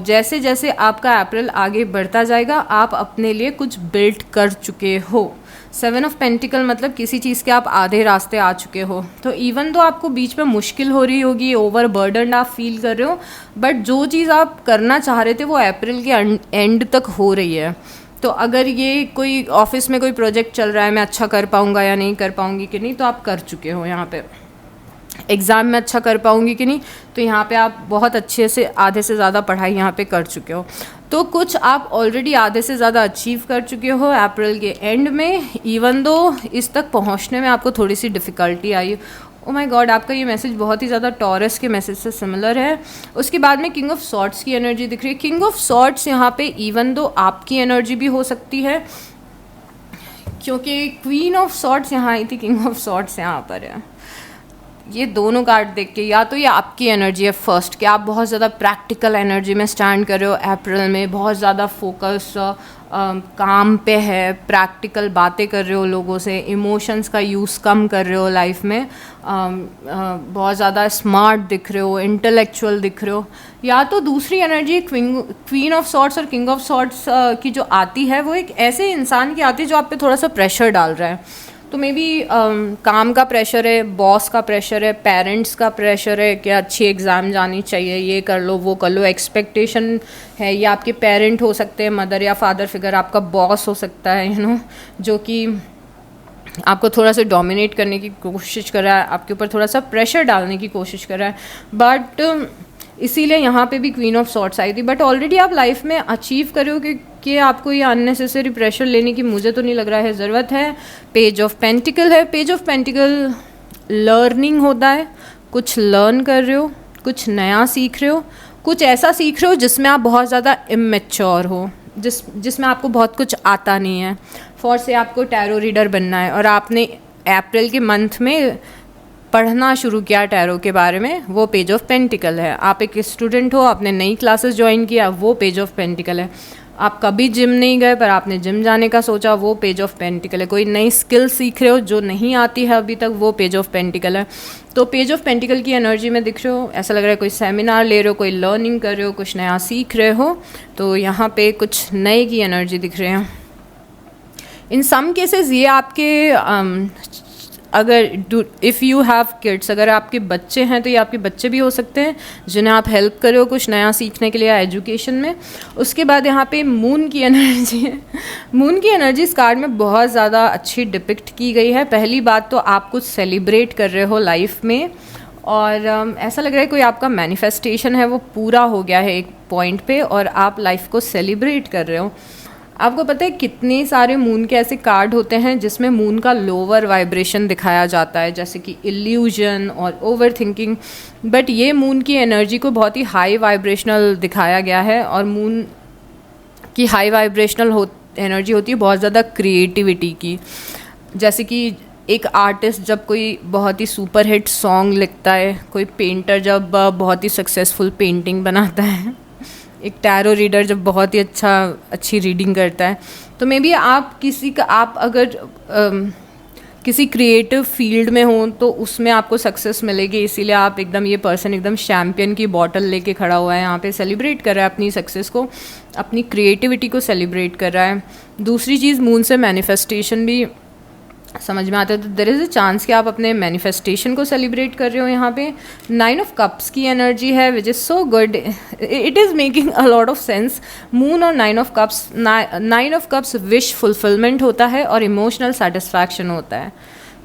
जैसे जैसे आपका अप्रैल आगे बढ़ता जाएगा आप अपने लिए कुछ बिल्ड कर चुके हो। 7 ऑफ पेंटिकल मतलब किसी चीज़ के आप आधे रास्ते आ चुके हो। तो इवन तो आपको बीच में मुश्किल हो रही होगी, ओवर बर्डन आप फील कर रहे हो, बट जो चीज़ आप करना चाह रहे थे वो अप्रैल के एंड तक हो रही है। तो अगर ये कोई ऑफिस में कोई प्रोजेक्ट चल रहा है, मैं अच्छा कर पाऊँगा या नहीं कर पाऊँगी कि नहीं, तो आप कर चुके हो। यहाँ पे एग्ज़ाम में अच्छा कर पाऊँगी कि नहीं, तो यहाँ पे आप बहुत अच्छे से आधे से ज़्यादा पढ़ाई यहाँ पे कर चुके हो। तो कुछ आप ऑलरेडी आधे से ज़्यादा अचीव कर चुके हो अप्रैल के एंड में, इवन दो इस तक पहुँचने में आपको थोड़ी सी डिफ़िकल्टी आई। ओ माय गॉड, आपका ये मैसेज बहुत ही ज़्यादा टॉरस के मैसेज से सिमिलर है। उसके बाद में किंग ऑफ सॉर्ड्स की एनर्जी दिख रही है। किंग ऑफ सॉर्ड्स यहाँ पे इवन दो आपकी एनर्जी भी हो सकती है, क्योंकि क्वीन ऑफ सॉर्ड्स यहाँ आई थी, किंग ऑफ सॉर्ड्स यहाँ पर है। ये दोनों कार्ड देख के या तो ये आपकी एनर्जी है फर्स्ट, कि आप बहुत ज़्यादा प्रैक्टिकल एनर्जी में स्टैंड कर रहे हो अप्रैल में, बहुत ज़्यादा फोकस काम पे है, प्रैक्टिकल बातें कर रहे हो लोगों से, इमोशंस का यूज़ कम कर रहे हो लाइफ में, बहुत ज़्यादा स्मार्ट दिख रहे हो, इंटेलेक्चुअल दिख रहे हो। या तो दूसरी एनर्जी क्वीन ऑफ सॉर्ड्स और किंग ऑफ सॉर्ड्स की जो आती है वो एक ऐसे इंसान की आती है जो आप पे थोड़ा सा प्रेशर डाल रहा है। तो मे बी काम का प्रेशर है, बॉस का प्रेशर है, पेरेंट्स का प्रेशर है कि अच्छी एग्ज़ाम जानी चाहिए, ये कर लो वो कर लो, एक्सपेक्टेशन है। या आपके पेरेंट हो सकते हैं, मदर या फादर फिगर, आपका बॉस हो सकता है जो कि आपको थोड़ा सा डोमिनेट करने की कोशिश कर रहा है, आपके ऊपर थोड़ा सा प्रेशर डालने की कोशिश कर रहा है। बट इसीलिए यहाँ पे भी क्वीन ऑफ सॉर्ड्स आई थी। बट ऑलरेडी आप लाइफ में अचीव करोगे कि आपको ये अननेसेसरी प्रेशर लेने की मुझे तो नहीं लग रहा है ज़रूरत है। पेज ऑफ पेंटिकल है। पेज ऑफ पेंटिकल लर्निंग होता है, कुछ लर्न कर रहे हो, कुछ नया सीख रहे हो, कुछ ऐसा सीख रहे हो जिसमें आप बहुत ज़्यादा इमेच्योर हो, जिसमें आपको बहुत कुछ आता नहीं है। फॉर से आपको टैरो रीडर बनना है और आपने अप्रैल के मंथ में पढ़ना शुरू किया टैरो के बारे में, वो पेज ऑफ पेंटिकल है। आप एक स्टूडेंट हो, आपने नई क्लासेस ज्वाइन किया, वो पेज ऑफ पेंटिकल है। आप कभी जिम नहीं गए पर आपने जिम जाने का सोचा, वो पेज ऑफ पेंटिकल है। कोई नई स्किल सीख रहे हो जो नहीं आती है अभी तक, वो पेज ऑफ पेंटिकल है। तो पेज ऑफ पेंटिकल की एनर्जी में दिख रहे हो, ऐसा लग रहा है कोई सेमिनार ले रहे हो, कोई लर्निंग कर रहे हो, कुछ नया सीख रहे हो। तो यहाँ पे कुछ नए की एनर्जी दिख रहे हैं। इन सम केसेस ये आपके अगर इफ़ यू हैव किड्स, अगर आपके बच्चे हैं तो ये आपके बच्चे भी हो सकते हैं जिन्हें आप हेल्प करे हो कुछ नया सीखने के लिए या एजुकेशन में। उसके बाद यहाँ पे मून की एनर्जी है। मून की एनर्जी इस कार्ड में बहुत ज़्यादा अच्छी डिपिक्ट की गई है। पहली बात तो आप कुछ सेलिब्रेट कर रहे हो लाइफ में, और ऐसा लग रहा है कोई आपका मैनिफेस्टेशन है वो पूरा हो गया है एक पॉइंट पे और आप लाइफ को सेलिब्रेट कर रहे हो। आपको पता है कितने सारे मून के ऐसे कार्ड होते हैं जिसमें मून का लोअर वाइब्रेशन दिखाया जाता है, जैसे कि इल्यूजन और ओवर थिंकिंग, बट ये मून की एनर्जी को बहुत ही हाई वाइब्रेशनल दिखाया गया है। और मून की हाई वाइब्रेशनल एनर्जी होती है बहुत ज़्यादा क्रिएटिविटी की, जैसे कि एक आर्टिस्ट जब कोई बहुत ही सुपर हिट सॉन्ग लिखता है, कोई पेंटर जब बहुत ही सक्सेसफुल पेंटिंग बनाता है, एक टैरो रीडर जब बहुत ही अच्छी रीडिंग करता है, तो मे बी आप अगर किसी क्रिएटिव फील्ड में हो तो उसमें आपको सक्सेस मिलेगी। इसीलिए आप एकदम ये पर्सन एकदम चैम्पियन की बॉटल लेके खड़ा हुआ है, यहाँ पे सेलिब्रेट कर रहा है अपनी सक्सेस को, अपनी क्रिएटिविटी को सेलिब्रेट कर रहा है। दूसरी चीज़, मून से मैनिफेस्टेशन भी समझ में आता है, तो देयर इज़ अ चांस कि आप अपने मैनिफेस्टेशन को सेलिब्रेट कर रहे हो। यहाँ पे 9 ऑफ कप्स की एनर्जी है, which is so good, it is making a lot of sense. Moon और 9 ऑफ कप्स विश फुलफिलमेंट होता है और इमोशनल सेटिस्फैक्शन होता है।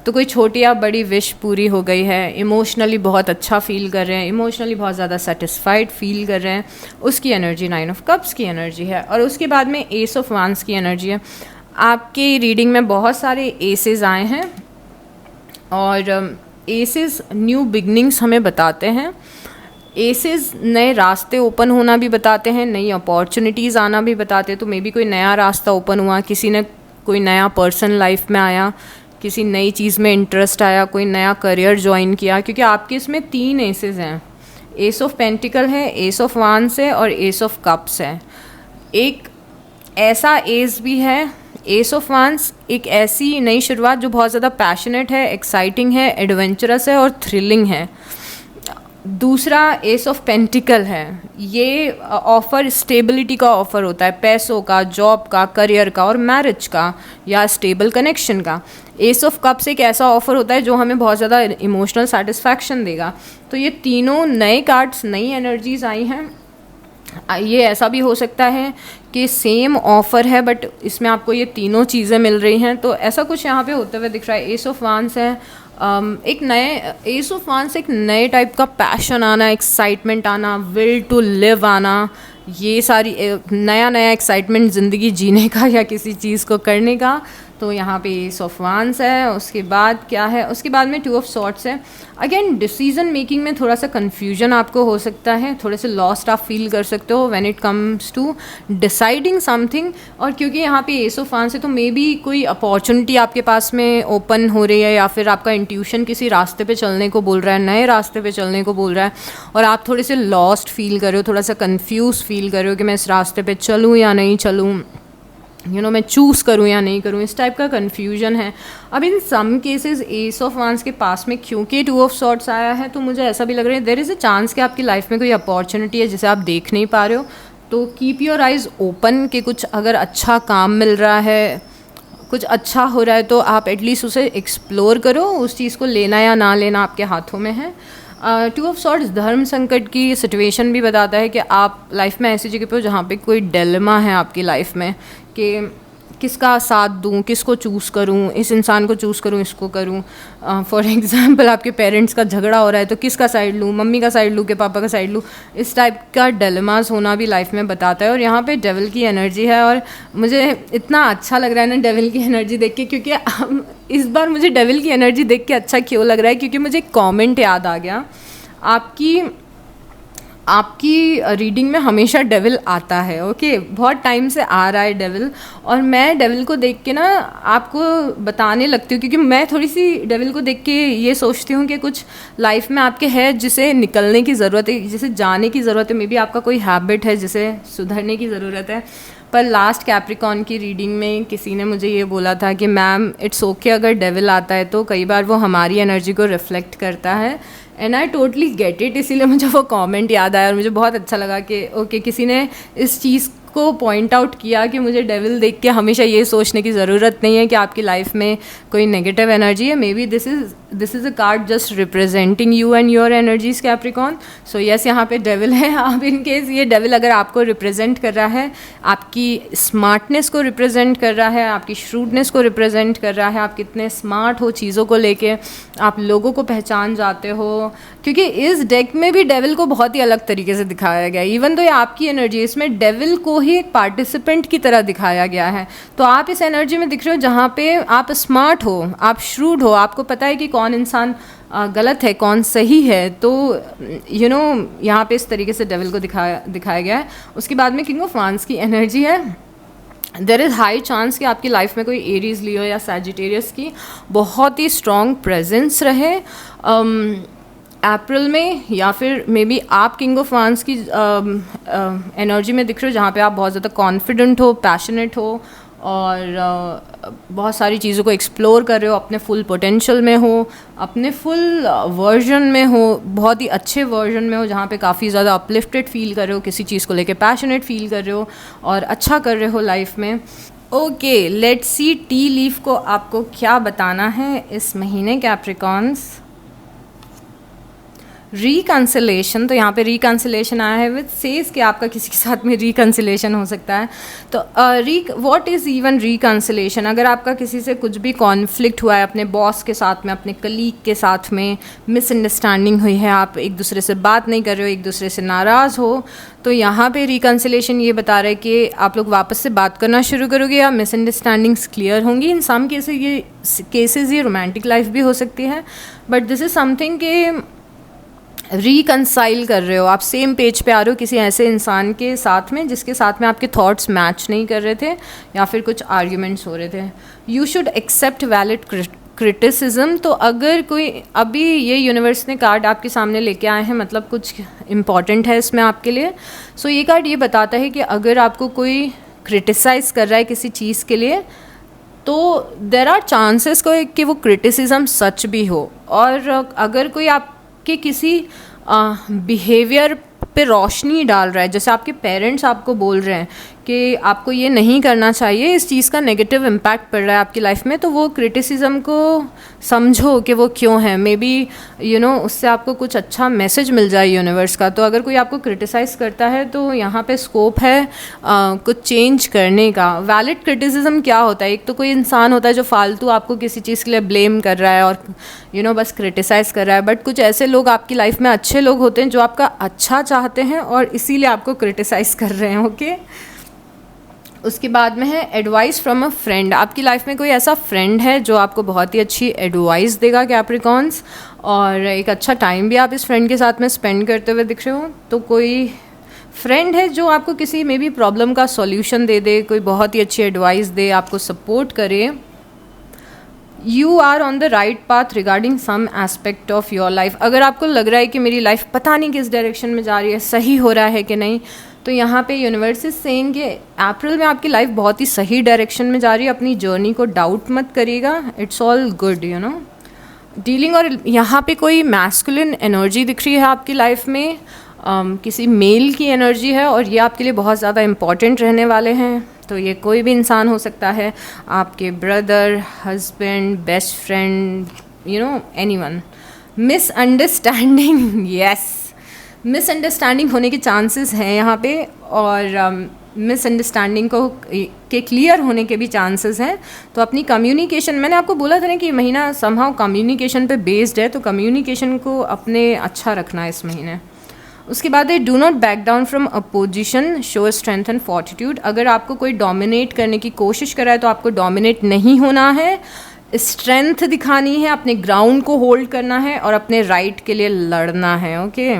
तो कोई छोटी या बड़ी विश पूरी हो गई है, इमोशनली बहुत अच्छा फील कर रहे हैं, इमोशनली बहुत ज़्यादा सेटिस्फाइड फील कर रहे हैं, उसकी एनर्जी 9 ऑफ कप्स की एनर्जी है। और उसके बाद में एस ऑफ वांस की एनर्जी है। आपकी रीडिंग में बहुत सारे एसेस आए हैं और एसेस न्यू बिगनिंग्स हमें बताते हैं। एसेस नए रास्ते ओपन होना भी बताते हैं, नई अपॉर्चुनिटीज़ आना भी बताते हैं। तो मे बी कोई नया रास्ता ओपन हुआ, किसी ने कोई नया पर्सन लाइफ में आया, किसी नई चीज़ में इंटरेस्ट आया, कोई नया करियर ज्वाइन किया, क्योंकि आपके इसमें 3 एसेस हैं। एस ऑफ पेंटिकल है, एस ऑफ वांस है और एस ऑफ कप्स है। एक ऐसा एस भी है, एस ऑफ वांस, एक ऐसी नई शुरुआत जो बहुत ज़्यादा पैशनेट है, एक्साइटिंग है, एडवेंचरस है और थ्रिलिंग है। दूसरा एस ऑफ पेंटिकल है, ये ऑफ़र स्टेबिलिटी का ऑफ़र होता है, पैसों का, जॉब का, करियर का और मैरिज का या स्टेबल कनेक्शन का। एस ऑफ कप्स एक ऐसा ऑफ़र होता है जो हमें बहुत ज़्यादा इमोशनल सेटिस्फैक्शन देगा। तो ये तीनों नए कार्ड्स, नई एनर्जीज आई हैं। ये ऐसा भी हो सकता है कि सेम ऑफ़र है बट इसमें आपको ये तीनों चीज़ें मिल रही हैं, तो ऐसा कुछ यहाँ पे होते हुए दिख रहा है। एस ऑफ वांस है, एक नए एस ऑफ वांस, एक नए टाइप का पैशन आना, एक्साइटमेंट आना, विल टू लिव आना, ये सारी नया एक्साइटमेंट ज़िंदगी जीने का या किसी चीज़ को करने का। तो यहाँ पे एस ऑफ वांस है। उसके बाद क्या है, उसके बाद में 2 ऑफ सॉर्ट्स है। अगेन डिसीजन मेकिंग में थोड़ा सा कन्फ्यूजन आपको हो सकता है, थोड़े से लॉस्ट आप फील कर सकते हो when it comes to deciding something. और क्योंकि यहाँ पे एस ऑफ वांस है तो मे बी कोई अपॉर्चुनिटी आपके पास में ओपन हो रही है, या फिर आपका इंट्यूशन किसी रास्ते पे चलने को बोल रहा है, नए रास्ते पे चलने को बोल रहा है, और आप थोड़े से लॉस्ट फील कर रहे हो, थोड़ा सा कन्फ्यूज़ फील कर रहे हो कि मैं इस रास्ते पे चलूँ या नहीं चलूँ, मैं चूज़ करूँ या नहीं करूँ, इस टाइप का कन्फ्यूजन है। अब इन सम केसेस एस ऑफ वांस के पास में क्योंकि 2 ऑफ सॉर्ट्स आया है, तो मुझे ऐसा भी लग रहा है देयर इज़ अ चांस कि आपकी लाइफ में कोई अपॉर्चुनिटी है जिसे आप देख नहीं पा रहे हो। तो कीप योर आइज़ ओपन कि कुछ अगर अच्छा काम मिल रहा है, कुछ अच्छा हो रहा है, तो आप एटलीस्ट उसे एक्सप्लोर करो, उस चीज़ को लेना या ना लेना आपके हाथों में है। 2 ऑफ सॉर्ट्स धर्म संकट की सिचुएशन भी बताता है कि आप लाइफ में ऐसी जगह पे हो जहाँ पे कोई डिलेमा है आपकी लाइफ में कि किसका साथ दूँ, किसको चूज़ करूँ, इस इंसान को चूज़ करूँ, इसको करूँ। फॉर एग्जांपल आपके पेरेंट्स का झगड़ा हो रहा है तो किसका साइड लूँ, मम्मी का साइड लूँ कि पापा का साइड लूँ, इस टाइप का डिलेमास होना भी लाइफ में बताता है। और यहाँ पे डेविल की एनर्जी है, और मुझे इतना अच्छा लग रहा है ना डेविल की एनर्जी देख के, क्योंकि इस बार मुझे डेविल की एनर्जी देख के अच्छा क्यों लग रहा है, क्योंकि मुझे एक कॉमेंट याद आ गया। आपकी रीडिंग में हमेशा डेविल आता है, ओके, बहुत टाइम से आ रहा है डेविल, और मैं डेविल को देख के ना आपको बताने लगती हूँ, क्योंकि मैं थोड़ी सी डेविल को देख के ये सोचती हूँ कि कुछ लाइफ में आपके है जिसे निकलने की ज़रूरत है, जिसे जाने की ज़रूरत है, मे बी आपका कोई हैबिट है जिसे सुधरने की ज़रूरत है। पर लास्ट कैप्रिकॉन की रीडिंग में किसी ने मुझे ये बोला था कि मैम इट्स ओके अगर डेविल आता है तो कई बार वो हमारी एनर्जी को रिफ्लेक्ट करता है, and I totally get it. इसीलिए मुझे वो कमेंट याद आया और मुझे बहुत अच्छा लगा कि ओके किसी ने इस चीज़ को पॉइंट आउट किया कि मुझे डेविल देख के हमेशा ये सोचने की ज़रूरत नहीं है कि आपकी लाइफ में कोई नेगेटिव एनर्जी है। May be this is a card just representing you and your energies Capricorn. So yes, यहाँ पे डेविल है। अब इन केस ये डेविल अगर आपको रिप्रेजेंट कर रहा है, आपकी स्मार्टनेस को रिप्रेजेंट कर रहा है, आपकी श्रूडनेस को रिप्रेजेंट कर रहा है, आप कितने स्मार्ट हो चीज़ों को लेके, आप लोगों को पहचान जाते हो, क्योंकि इस डेक में भी डेविल को बहुत ही अलग तरीके से दिखाया गया है। इवन तो ये आपकी एनर्जी, इसमें डेविल को ही एक पार्टिसिपेंट की तरह दिखाया गया है। तो आप इस एनर्जी में दिख रहे हो जहाँ पे आप स्मार्ट हो, आप श्रूड हो, आपको पता है कि कौन इंसान गलत है, कौन सही है। तो यहाँ पे इस तरीके से डेविल को दिखाया गया है। उसके बाद में किंग ऑफ वांस की एनर्जी है। देयर इज़ हाई चांस कि आपकी लाइफ में कोई एरीज लियो या सैजिटेरियस की बहुत ही स्ट्रॉन्ग प्रेजेंस रहे अप्रैल में, या फिर मे बी आप किंग ऑफ वांस की एनर्जी में दिख रहे हो, जहाँ पे आप बहुत ज़्यादा कॉन्फिडेंट हो, पैशनेट हो और बहुत सारी चीज़ों को एक्सप्लोर कर रहे हो, अपने फुल पोटेंशियल में हो, अपने फुल वर्जन में हो, बहुत ही अच्छे वर्जन में हो, जहाँ पे काफ़ी ज़्यादा अपलिफ्टेड फील कर रहे हो, किसी चीज़ को लेके पैशनेट फील कर रहे हो और अच्छा कर रहे हो लाइफ में। Okay, let's see tea leaf को आपको क्या बताना है इस महीने कैप्रिकॉन्स। रिकन्सिलेशन, तो यहाँ पे रिकन्सिलेशन आया है विद सेज कि आपका किसी के साथ में रिकन्सिलेशन हो सकता है। तो व्हाट इज़ इवन रिकन्सिलेशन? अगर आपका किसी से कुछ भी कॉन्फ्लिक्ट हुआ है, अपने बॉस के साथ में, अपने कलीग के साथ में मिसअंडरस्टैंडिंग हुई है, आप एक दूसरे से बात नहीं कर रहे हो, एक दूसरे से नाराज़ हो, तो यहाँ पे रिकन्सिलेशन ये बता रहा है कि आप लोग वापस से बात करना शुरू करोगे या मिसअंडरस्टैंडिंग्स क्लियर होंगी। इन सम केसेस ये रोमांटिक लाइफ भी हो सकती है, बट दिस इज़ समथिंग कि रिकन्साइल कर रहे हो, आप सेम पेज पे आ रहे हो किसी ऐसे इंसान के साथ में जिसके साथ में आपके थॉट्स मैच नहीं कर रहे थे या फिर कुछ आर्ग्यूमेंट्स हो रहे थे। You should accept valid criticism. तो अगर कोई अभी ये यूनिवर्स ने कार्ड आपके सामने लेके आए हैं, मतलब कुछ इम्पॉर्टेंट है इसमें आपके लिए। सो ये कार्ड ये बताता है कि अगर आपको कोई क्रिटिसाइज़ कर रहा है किसी चीज़ के लिए, तो देर आर चांसेस को कि वो क्रिटिसिज्म सच भी हो। और अगर कोई आपके किसी बिहेवियर पे रोशनी डाल रहा है, जैसे आपके पेरेंट्स आपको बोल रहे हैं कि आपको ये नहीं करना चाहिए, इस चीज़ का नेगेटिव इम्पैक्ट पड़ रहा है आपकी लाइफ में, तो वो क्रिटिसिज्म को समझो कि वो क्यों है। मे बी उससे आपको कुछ अच्छा मैसेज मिल जाए यूनिवर्स का। तो अगर कोई आपको क्रिटिसाइज़ करता है तो यहाँ पे स्कोप है कुछ चेंज करने का। वैलिड क्रिटिसिज्म क्या होता है? एक तो कोई इंसान होता है जो फालतू आपको किसी चीज़ के लिए ब्लेम कर रहा है और बस क्रिटिसाइज़ कर रहा है, बट कुछ ऐसे लोग आपकी लाइफ में अच्छे लोग होते हैं जो आपका अच्छा चाहते हैं और इसीलिए आपको क्रिटिसाइज़ कर रहे हैं। ओके, उसके बाद में है एडवाइस फ्रॉम अ फ्रेंड। आपकी लाइफ में कोई ऐसा फ्रेंड है जो आपको बहुत ही अच्छी एडवाइस देगा कैप्रिकॉन्स, और एक अच्छा टाइम भी आप इस फ्रेंड के साथ में स्पेंड करते हुए दिख रहे हो। तो कोई फ्रेंड है जो आपको किसी मे बी प्रॉब्लम का सॉल्यूशन दे दे, कोई बहुत ही अच्छी एडवाइस दे, आपको सपोर्ट करे। You are on the right path regarding some aspect of your life. अगर आपको लग रहा है कि मेरी लाइफ पता नहीं किस डायरेक्शन में जा रही है, सही हो रहा है कि नहीं, तो यहाँ पे यूनिवर्स इज सेइंग कि अप्रैल में आपकी लाइफ बहुत ही सही डायरेक्शन में जा रही है। अपनी जर्नी को डाउट मत करिएगा, इट्स ऑल गुड डीलिंग। और यहाँ पे कोई मैस्कुलिन एनर्जी दिख रही है आपकी लाइफ में, किसी मेल की एनर्जी है, और ये आपके लिए बहुत ज़्यादा इम्पॉर्टेंट रहने वाले हैं। तो ये कोई भी इंसान हो सकता है, आपके brother, husband, best friend, anyone. Misunderstanding, yes, misunderstanding होने के चांसेस हैं यहाँ पे, और मिसअंडरस्टैंडिंग के क्लियर होने के भी चांसेस हैं। तो अपनी कम्युनिकेशन, मैंने आपको बोला था ना कि महीना समहाउ कम्युनिकेशन पे बेस्ड है, तो कम्युनिकेशन को अपने अच्छा रखना है इस महीने। उसके बाद है do not back down from opposition, show strength and fortitude. अगर आपको कोई डोमिनेट करने की कोशिश कर रहा है तो आपको डोमिनेट नहीं होना है, स्ट्रेंथ दिखानी है, अपने ग्राउंड को होल्ड करना है और अपने राइट के लिए लड़ना है। ओके,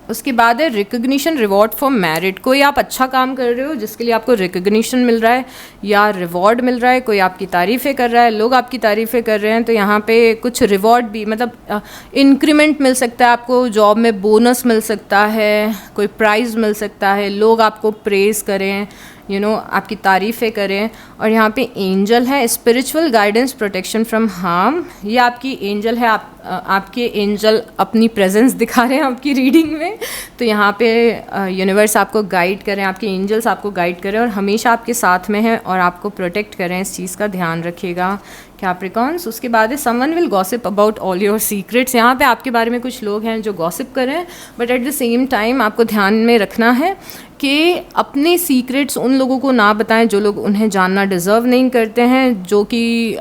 उसके बाद है रिकग्निशन, रिवॉर्ड फॉर मेरिट। कोई आप अच्छा काम कर रहे हो जिसके लिए आपको रिकग्निशन मिल रहा है या रिवॉर्ड मिल रहा है, कोई आपकी तारीफ़ें कर रहा है, लोग आपकी तारीफ़ें कर रहे हैं, तो यहाँ पे कुछ रिवॉर्ड भी, मतलब इंक्रीमेंट मिल सकता है आपको, जॉब में बोनस मिल सकता है, कोई प्राइज़ मिल सकता है, लोग आपको प्रेज़ करें, आपकी तारीफ़ें करें। और यहाँ पे एंजल है, spiritual guidance, protection from harm. ये आपकी एंजल है, आपके एंजल अपनी प्रेजेंस दिखा रहे हैं आपकी रीडिंग में। तो यहाँ पे यूनिवर्स आपको गाइड करें, आपके एंजल्स आपको गाइड करें और हमेशा आपके साथ में हैं और आपको प्रोटेक्ट करें, इस चीज़ का ध्यान रखिएगा कैप्रिकॉन्स। उसके बाद है someone will gossip about all your secrets. यहाँ पे आपके बारे में कुछ लोग हैं जो गॉसिप कर रहे हैं, but at the same time आपको ध्यान में रखना है कि अपने सीक्रेट्स उन लोगों को ना बताएं जो लोग उन्हें जानना डिज़र्व नहीं करते हैं, जो कि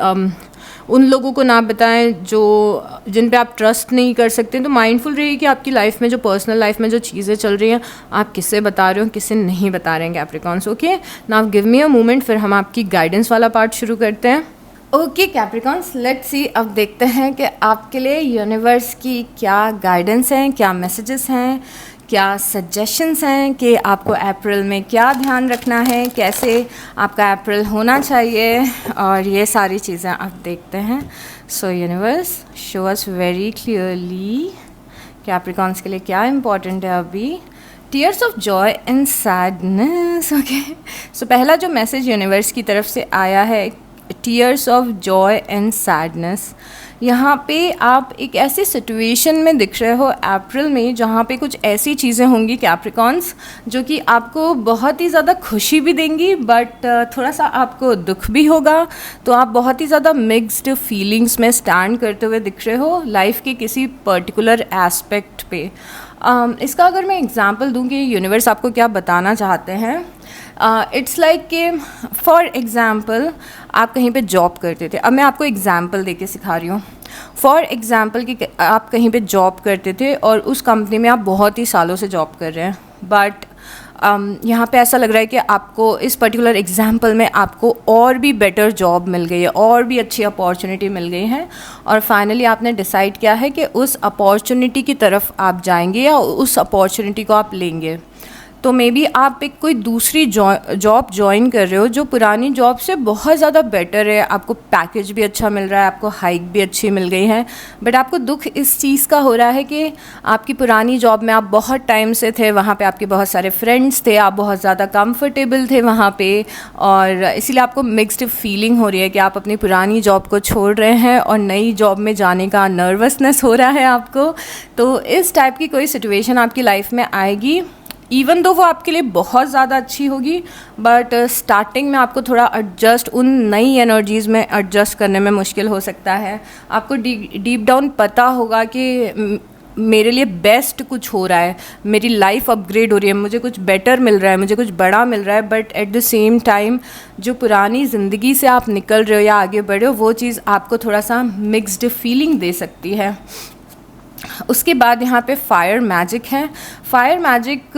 उन लोगों को ना बताएं जिन पे आप ट्रस्ट नहीं कर सकते। तो माइंडफुल रहिए कि आपकी लाइफ में जो पर्सनल लाइफ में जो चीज़ें चल रही हैं आप किससे बता रहे हो, किससे नहीं बता रहे हैं Capricorns. Okay, now give me a moment, फिर हम आपकी गाइडेंस वाला पार्ट शुरू करते हैं। ओके कैप्रिकॉन्स, लेट्स सी, अब देखते हैं कि आपके लिए यूनिवर्स की क्या गाइडेंस हैं, क्या मैसेजेस हैं, क्या सजेशंस हैं कि आपको अप्रैल में क्या ध्यान रखना है, कैसे आपका अप्रैल होना चाहिए, और ये सारी चीज़ें आप देखते हैं. So universe show us very clearly Capricorns के लिए क्या इम्पोर्टेंट है अभी. Tears of joy and sadness. Okay, so पहला जो मैसेज यूनिवर्स की तरफ से आया है, tears of joy and sadness. यहाँ पे आप एक ऐसी सिचुएशन में दिख रहे हो अप्रैल में जहाँ पे कुछ ऐसी चीज़ें होंगी कैप्रिकॉन्स जो कि आपको बहुत ही ज़्यादा खुशी भी देंगी, बट थोड़ा सा आपको दुख भी होगा. तो आप बहुत ही ज़्यादा मिक्स्ड फीलिंग्स में स्टैंड करते हुए दिख रहे हो लाइफ के किसी पर्टिकुलर एस्पेक्ट पे. इसका अगर मैं एग्जांपल दूँ कि यूनिवर्स आपको क्या बताना चाहते हैं, इट्स लाइक कि फॉर एग्ज़ाम्पल आप कहीं पे जॉब करते थे. अब मैं आपको एग्ज़ाम्पल दे के सिखा रही हूँ. फॉर एग्ज़ाम्पल कि आप कहीं पे जॉब करते थे और उस कंपनी में आप बहुत ही सालों से जॉब कर रहे हैं, बट यहाँ पे ऐसा लग रहा है कि आपको इस पर्टिकुलर एग्जाम्पल में आपको और भी बेटर जॉब मिल गई है, और भी अच्छी अपॉर्चुनिटी मिल गई है, और फाइनली आपने डिसाइड किया है कि उस अपॉर्चुनिटी की तरफ आप जाएंगे या उस अपॉर्चुनिटी को आप लेंगे. तो मे बी आप एक कोई दूसरी जॉब ज्वाइन कर रहे हो जो पुरानी जॉब से बहुत ज़्यादा बेटर है, आपको पैकेज भी अच्छा मिल रहा है, आपको हाइक भी अच्छी मिल गई है, बट आपको दुख इस चीज़ का हो रहा है कि आपकी पुरानी जॉब में आप बहुत टाइम से थे, वहाँ पे आपके बहुत सारे फ्रेंड्स थे, आप बहुत ज़्यादा कंफर्टेबल थे वहाँ पे, और इसीलिए आपको मिक्स्ड फीलिंग हो रही है कि आप अपनी पुरानी जॉब को छोड़ रहे हैं और नई जॉब में जाने का नर्वसनेस हो रहा है आपको. तो इस टाइप की कोई सिचुएशन आपकी लाइफ में आएगी, इवन दो वो आपके लिए बहुत ज़्यादा अच्छी होगी, बट स्टार्टिंग में आपको थोड़ा एडजस्ट, उन नई एनर्जीज़ में एडजस्ट करने में मुश्किल हो सकता है. आपको डीप डाउन पता होगा कि मेरे लिए बेस्ट कुछ हो रहा है, मेरी लाइफ अपग्रेड हो रही है, मुझे कुछ बेटर मिल रहा है, मुझे कुछ बड़ा मिल रहा है, but at the same time जो पुरानी ज़िंदगी से आप निकल रहे हो या आगे बढ़ रहे हो, वो चीज़ आपको थोड़ा सा मिक्स्ड फीलिंग दे सकती है. उसके बाद यहाँ पे फायर मैजिक है. फायर मैजिक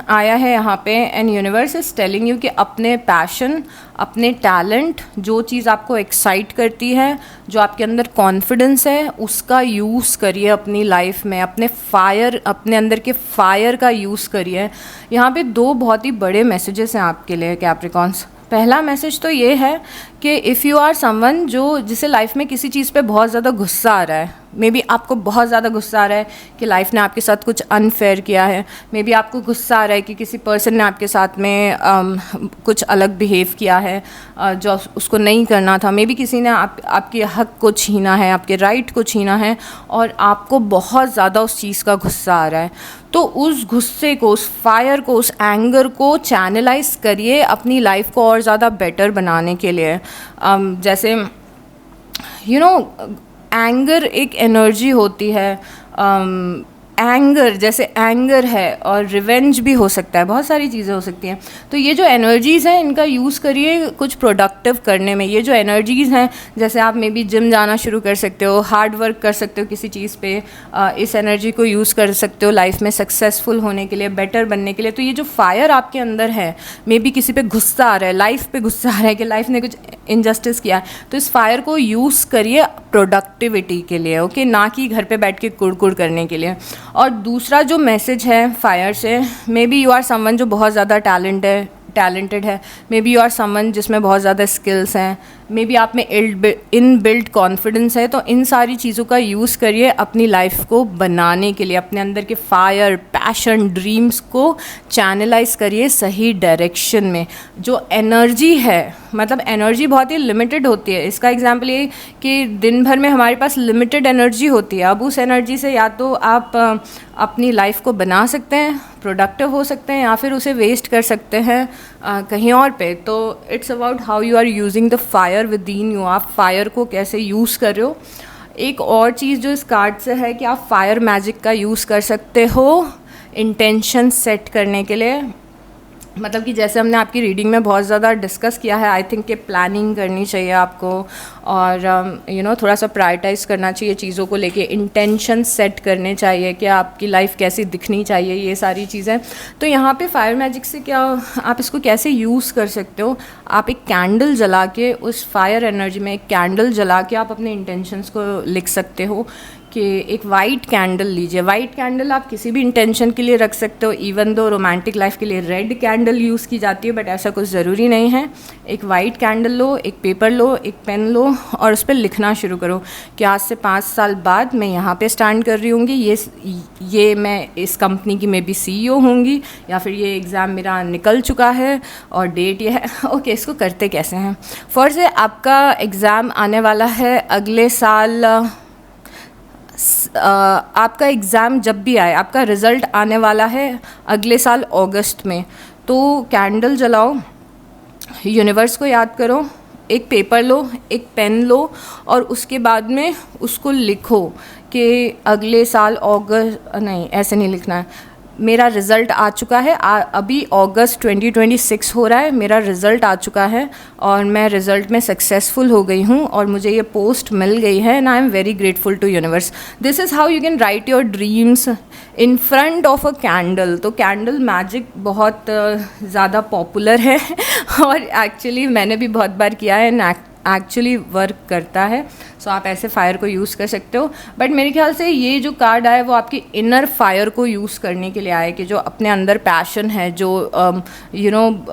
आया है यहाँ पे, and universe is telling you कि अपने पैशन, अपने टैलेंट, जो चीज़ आपको एक्साइट करती है, जो आपके अंदर कॉन्फिडेंस है, उसका यूज़ करिए अपनी लाइफ में. अपने अंदर के फायर का यूज़ करिए. यहाँ पे दो बहुत ही बड़े मैसेजेस हैं आपके लिए कैप्रिकॉन्स. पहला मैसेज तो ये है कि इफ़ यू आर समवन जिसे लाइफ में किसी चीज़ पे बहुत ज़्यादा गुस्सा आ रहा है, मे बी आपको बहुत ज़्यादा गुस्सा आ रहा है कि लाइफ ने आपके साथ कुछ अनफेयर किया है, मे बी आपको गुस्सा आ रहा है कि किसी पर्सन ने आपके साथ में कुछ अलग बिहेव किया है जो उसको नहीं करना था, मे बी किसी ने आपके हक को छीना है, आपके राइट को छीना है, और आपको बहुत ज़्यादा उस चीज़ का गुस्सा आ रहा है. तो उस गुस्से को, उस फायर को, उस एंगर को चैनलाइज करिए अपनी लाइफ को और ज़्यादा बेटर बनाने के लिए. जैसे यू नो एंगर एक एनर्जी होती है. एंगर जैसे एंगर है, और रिवेंज भी हो सकता है, बहुत सारी चीज़ें हो सकती हैं. तो ये जो एनर्जीज़ हैं इनका यूज़ करिए कुछ प्रोडक्टिव करने में. ये जो एनर्जीज़ हैं, जैसे आप मे बी जिम जाना शुरू कर सकते हो, हार्ड वर्क कर सकते हो किसी चीज़ पे, इस एनर्जी को यूज़ कर सकते हो लाइफ में सक्सेसफुल होने के लिए, बेटर बनने के लिए. तो ये जो फायर आपके अंदर है, मे बी किसी पे गुस्सा आ रहा है, लाइफ पे गुस्सा आ रहा है कि लाइफ ने कुछ इनजस्टिस किया है, तो इस फायर को यूज़ करिए प्रोडक्टिविटी के लिए, ओके, ना कि घर पे बैठ के कुड़ करने के लिए. और दूसरा जो मैसेज है फायर से, maybe you are someone जो बहुत ज़्यादा टैलेंटेड है, maybe you are someone जिसमें बहुत ज़्यादा स्किल्स हैं, मे बी आप में इन बिल्ड कॉन्फिडेंस है. तो इन सारी चीज़ों का यूज़ करिए अपनी लाइफ को बनाने के लिए. अपने अंदर के फायर, पैशन, ड्रीम्स को चैनलाइज करिए सही डायरेक्शन में. जो एनर्जी है, मतलब एनर्जी बहुत ही लिमिटेड होती है. इसका एग्जांपल ये कि दिन भर में हमारे पास लिमिटेड एनर्जी होती है. अब उस एनर्जी से या तो आप अपनी लाइफ को बना सकते हैं, प्रोडक्टिव हो सकते हैं, या फिर उसे वेस्ट कर सकते हैं कहीं और पे. तो it's about how you are using the fire within you. आप फायर को कैसे यूज़ कर रहे हो. एक और चीज़ जो इस कार्ड से है कि आप फायर मैजिक का यूज़ कर सकते हो इंटेंशन सेट करने के लिए. मतलब कि जैसे हमने आपकी रीडिंग में बहुत ज़्यादा डिस्कस किया है, आई थिंक कि प्लानिंग करनी चाहिए आपको, और थोड़ा सा प्रायोरिटाइज़ करना चाहिए चीज़ों को लेके, इंटेंशन सेट करने चाहिए कि आपकी लाइफ कैसी दिखनी चाहिए, ये सारी चीज़ें. तो यहाँ पे फायर मैजिक से क्या आप इसको कैसे यूज़ कर सकते हो. आप एक कैंडल जला के, उस फायर एनर्जी में एक कैंडल जला के आप अपने इंटेंशंस को लिख सकते हो कि एक वाइट कैंडल लीजिए। वाइट कैंडल आप किसी भी इंटेंशन के लिए रख सकते हो, इवन दो रोमांटिक लाइफ के लिए रेड कैंडल यूज़ की जाती है, बट ऐसा कुछ ज़रूरी नहीं है। एक वाइट कैंडल लो, एक पेपर लो, एक पेन लो और उस पर लिखना शुरू करो कि आज से 5 साल बाद मैं यहाँ पे स्टैंड कर रही होंगी, ये मैं इस कंपनी की मे बी CEO होंगी, या फिर ये एग्ज़ाम मेरा निकल चुका है और डेट ये है। ओके, इसको करते कैसे हैं? फर्ज है आपका एग्ज़ाम आने वाला है अगले साल, आपका एग्ज़ाम जब भी आए, आपका रिज़ल्ट आने वाला है अगले साल अगस्त में, तो कैंडल जलाओ, यूनिवर्स को याद करो, एक पेपर लो, एक पेन लो और उसके बाद में उसको लिखो कि अगले साल अगस्त, नहीं ऐसे नहीं लिखना है, मेरा रिज़ल्ट आ चुका है, अभी अगस्त 2026 हो रहा है, मेरा रिज़ल्ट आ चुका है और मैं रिज़ल्ट में सक्सेसफुल हो गई हूँ और मुझे ये पोस्ट मिल गई है and I am very grateful to universe. This is how you can write your dreams in front of a candle. तो कैंडल मैजिक बहुत ज़्यादा पॉपुलर है और एक्चुअली मैंने भी बहुत बार किया है एंड एक्चुअली वर्क करता है। सो आप ऐसे फायर को यूज़ कर सकते हो, बट मेरे ख्याल से ये जो कार्ड आया वो आपकी इनर फायर को यूज़ करने के लिए आया कि जो अपने अंदर पैशन है, जो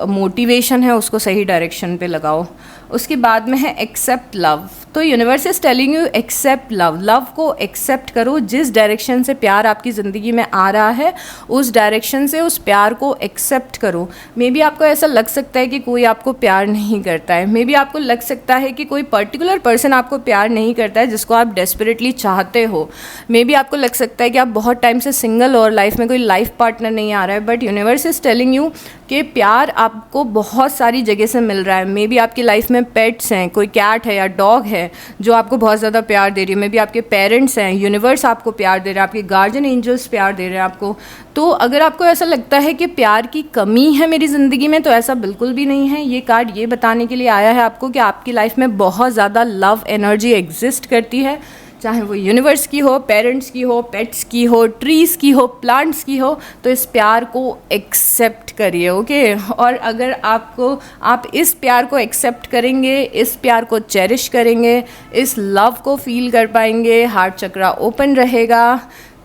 मोटिवेशन है, उसको सही डायरेक्शन पे लगाओ। उसके बाद में है एक्सेप्ट लव। तो universe is telling you accept love. Love को एक्सेप्ट करो। जिस डायरेक्शन से प्यार आपकी ज़िंदगी में आ रहा है उस डायरेक्शन से उस प्यार को एक्सेप्ट करो। मे बी आपको ऐसा लग सकता है कि कोई आपको प्यार नहीं करता है, मे बी आपको लग सकता है कि कोई पर्टिकुलर पर्सन आपको प्यार नहीं करता है जिसको आप डेस्परेटली चाहते हो। मे बी आपको लग सकता है कि आप बहुत टाइम से सिंगल और लाइफ में कोई लाइफ पार्टनर नहीं आ रहा है, but universe is telling you कि प्यार आपको बहुत सारी जगह से मिल रहा है। मे बी आपकी लाइफ में पेट्स हैं, कोई कैट है या डॉग है जो आपको बहुत ज़्यादा प्यार दे रही है। मे बी आपके पेरेंट्स हैं, यूनिवर्स आपको प्यार दे रहा है, आपके गार्जियन एंजल्स प्यार दे रहे हैं आपको। तो अगर आपको ऐसा लगता है कि प्यार की कमी है मेरी ज़िंदगी में, तो ऐसा बिल्कुल भी नहीं है। ये कार्ड ये बताने के लिए आया है आपको कि आपकी लाइफ में बहुत ज़्यादा लव एनर्जी एग्जिस्ट करती है, चाहे वो यूनिवर्स की हो, पेरेंट्स की हो, पेट्स की हो, ट्रीज़ की हो, प्लांट्स की हो। तो इस प्यार को एक्सेप्ट करिए, ओके। और अगर आप इस प्यार को एक्सेप्ट करेंगे, इस प्यार को चेरिश करेंगे, इस लव को फील कर पाएंगे, हार्ट चक्रा ओपन रहेगा,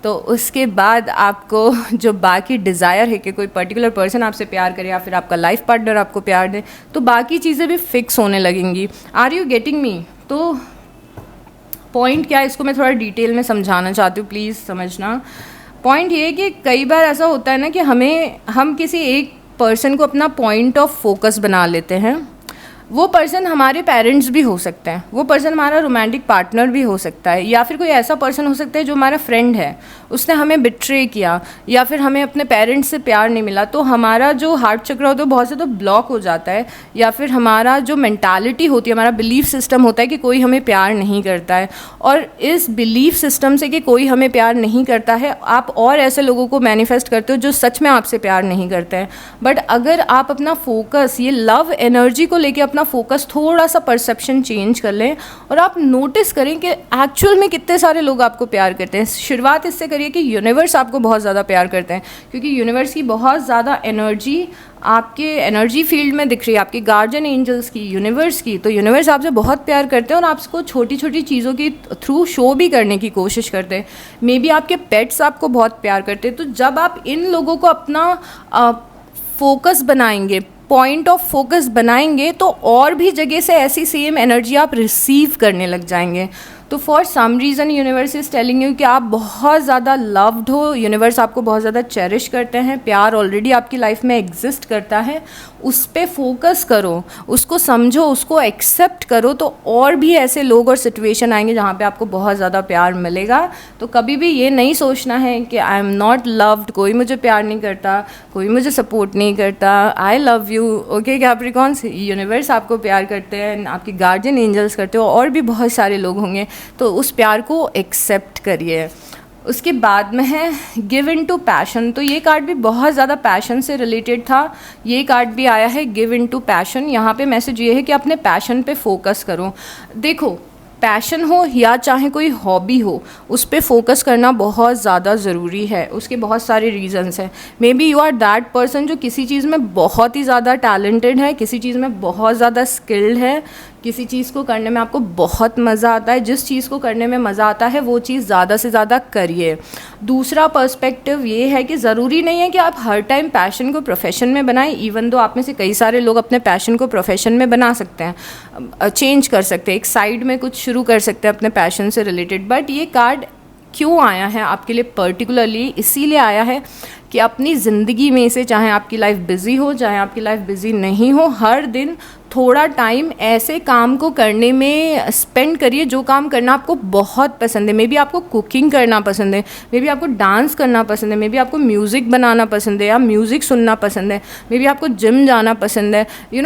तो उसके बाद आपको जो बाकी डिज़ायर है कि कोई पर्टिकुलर पर्सन आपसे प्यार करे या फिर आपका लाइफ पार्टनर आपको प्यार दे, तो बाकी चीज़ें भी फिक्स होने लगेंगी। Are you getting me? तो पॉइंट क्या है, इसको मैं थोड़ा डिटेल में समझाना चाहती हूँ, प्लीज़ समझना। पॉइंट ये है कि कई बार ऐसा होता है ना कि हम किसी एक पर्सन को अपना पॉइंट ऑफ फोकस बना लेते हैं। वो पर्सन हमारे पेरेंट्स भी हो सकते हैं, वो पर्सन हमारा रोमांटिक पार्टनर भी हो सकता है, या फिर कोई ऐसा पर्सन हो सकता है जो हमारा फ्रेंड है, उसने हमें बिट्रे किया या फिर हमें अपने पेरेंट्स से प्यार नहीं मिला, तो हमारा जो हार्ट चक्र होता है बहुत ज़्यादा ब्लॉक हो जाता है, या फिर हमारा जो मेंटालिटी होती है, हमारा बिलीफ सिस्टम होता है कि कोई हमें प्यार नहीं करता है। और इस बिलीफ सिस्टम से कि कोई हमें प्यार नहीं करता है, आप और ऐसे लोगों को मैनिफेस्ट करते हो जो सच में आपसे प्यार नहीं करते हैं। बट अगर आप अपना फोकस ये लव एनर्जी को लेके अपना फोकस थोड़ा सा परसेप्शन चेंज कर लें और आप नोटिस करें कि एक्चुअल में कितने सारे लोग आपको प्यार करते हैं। शुरुआत इससे करिए कि यूनिवर्स आपको बहुत ज़्यादा प्यार करते हैं, क्योंकि यूनिवर्स की बहुत ज़्यादा एनर्जी आपके एनर्जी फील्ड में दिख रही है, आपके गार्जियन एंजल्स की, यूनिवर्स की। तो यूनिवर्स आपसे बहुत प्यार करते हैं और आपको छोटी छोटी चीज़ों के थ्रू शो भी करने की कोशिश करते हैं। मे बी आपके पेट्स आपको बहुत प्यार करते हैं। तो जब आप इन लोगों को अपना फोकस बनाएंगे, पॉइंट ऑफ फोकस बनाएंगे, तो और भी जगह से ऐसी सेम एनर्जी आप रिसीव करने लग जाएंगे। तो for some reason universe is telling you कि आप बहुत ज़्यादा लव्ड हो, यूनिवर्स आपको बहुत ज़्यादा चेरिश करते हैं, प्यार ऑलरेडी आपकी लाइफ में एग्जिस्ट करता है, उस पर फोकस करो, उसको समझो, उसको एक्सेप्ट करो, तो और भी ऐसे लोग और सिचुएशन आएंगे जहाँ पे आपको बहुत ज़्यादा प्यार मिलेगा। तो कभी भी ये नहीं सोचना है कि आई एम नॉट लव्ड, कोई मुझे प्यार नहीं करता, कोई मुझे सपोर्ट नहीं करता। I love you, okay Capricorns, universe आपको प्यार करते हैं, आपके गार्जियन एंजल्स करते हो, और भी बहुत सारे लोग होंगे। तो उस प्यार को एक्सेप्ट करिए। उसके बाद में है गिव इन टू पैशन। तो ये कार्ड भी बहुत ज़्यादा पैशन से रिलेटेड था, ये कार्ड भी आया है गिव इन टू पैशन। यहाँ पे मैसेज ये है कि अपने पैशन पे फोकस करो। देखो, पैशन हो या चाहे कोई हॉबी हो, उस पर फोकस करना बहुत ज़्यादा ज़रूरी है। उसके बहुत सारे रीज़न्स हैं। Maybe you are that person जो किसी चीज़ में बहुत ही ज़्यादा टैलेंटेड है, किसी चीज़ में बहुत ज़्यादा स्किल्ड है, किसी चीज़ को करने में आपको बहुत मज़ा आता है, जिस चीज़ को करने में मज़ा आता है वो चीज़ ज़्यादा से ज़्यादा करिए। दूसरा पर्सपेक्टिव ये है कि ज़रूरी नहीं है कि आप हर टाइम पैशन को प्रोफेशन में बनाएं। इवन दो आप में से कई सारे लोग अपने पैशन को प्रोफेशन में बना सकते हैं, चेंज कर सकते हैं, एक साइड में कुछ शुरू कर सकते हैं अपने पैशन से रिलेटेड। बट ये कार्ड क्यों आया है आपके लिए पर्टिकुलरली, इसीलिए आया है कि अपनी ज़िंदगी में से, चाहे आपकी लाइफ बिज़ी हो चाहे आपकी लाइफ बिज़ी नहीं हो, हर दिन थोड़ा टाइम ऐसे काम को करने में स्पेंड करिए जो काम करना आपको बहुत पसंद है। मे बी आपको कुकिंग करना पसंद है, मे बी आपको डांस करना पसंद है, मे बी आपको म्यूज़िक बनाना पसंद है या म्यूज़िक सुनना पसंद है, मे बी आपको जिम जाना पसंद है,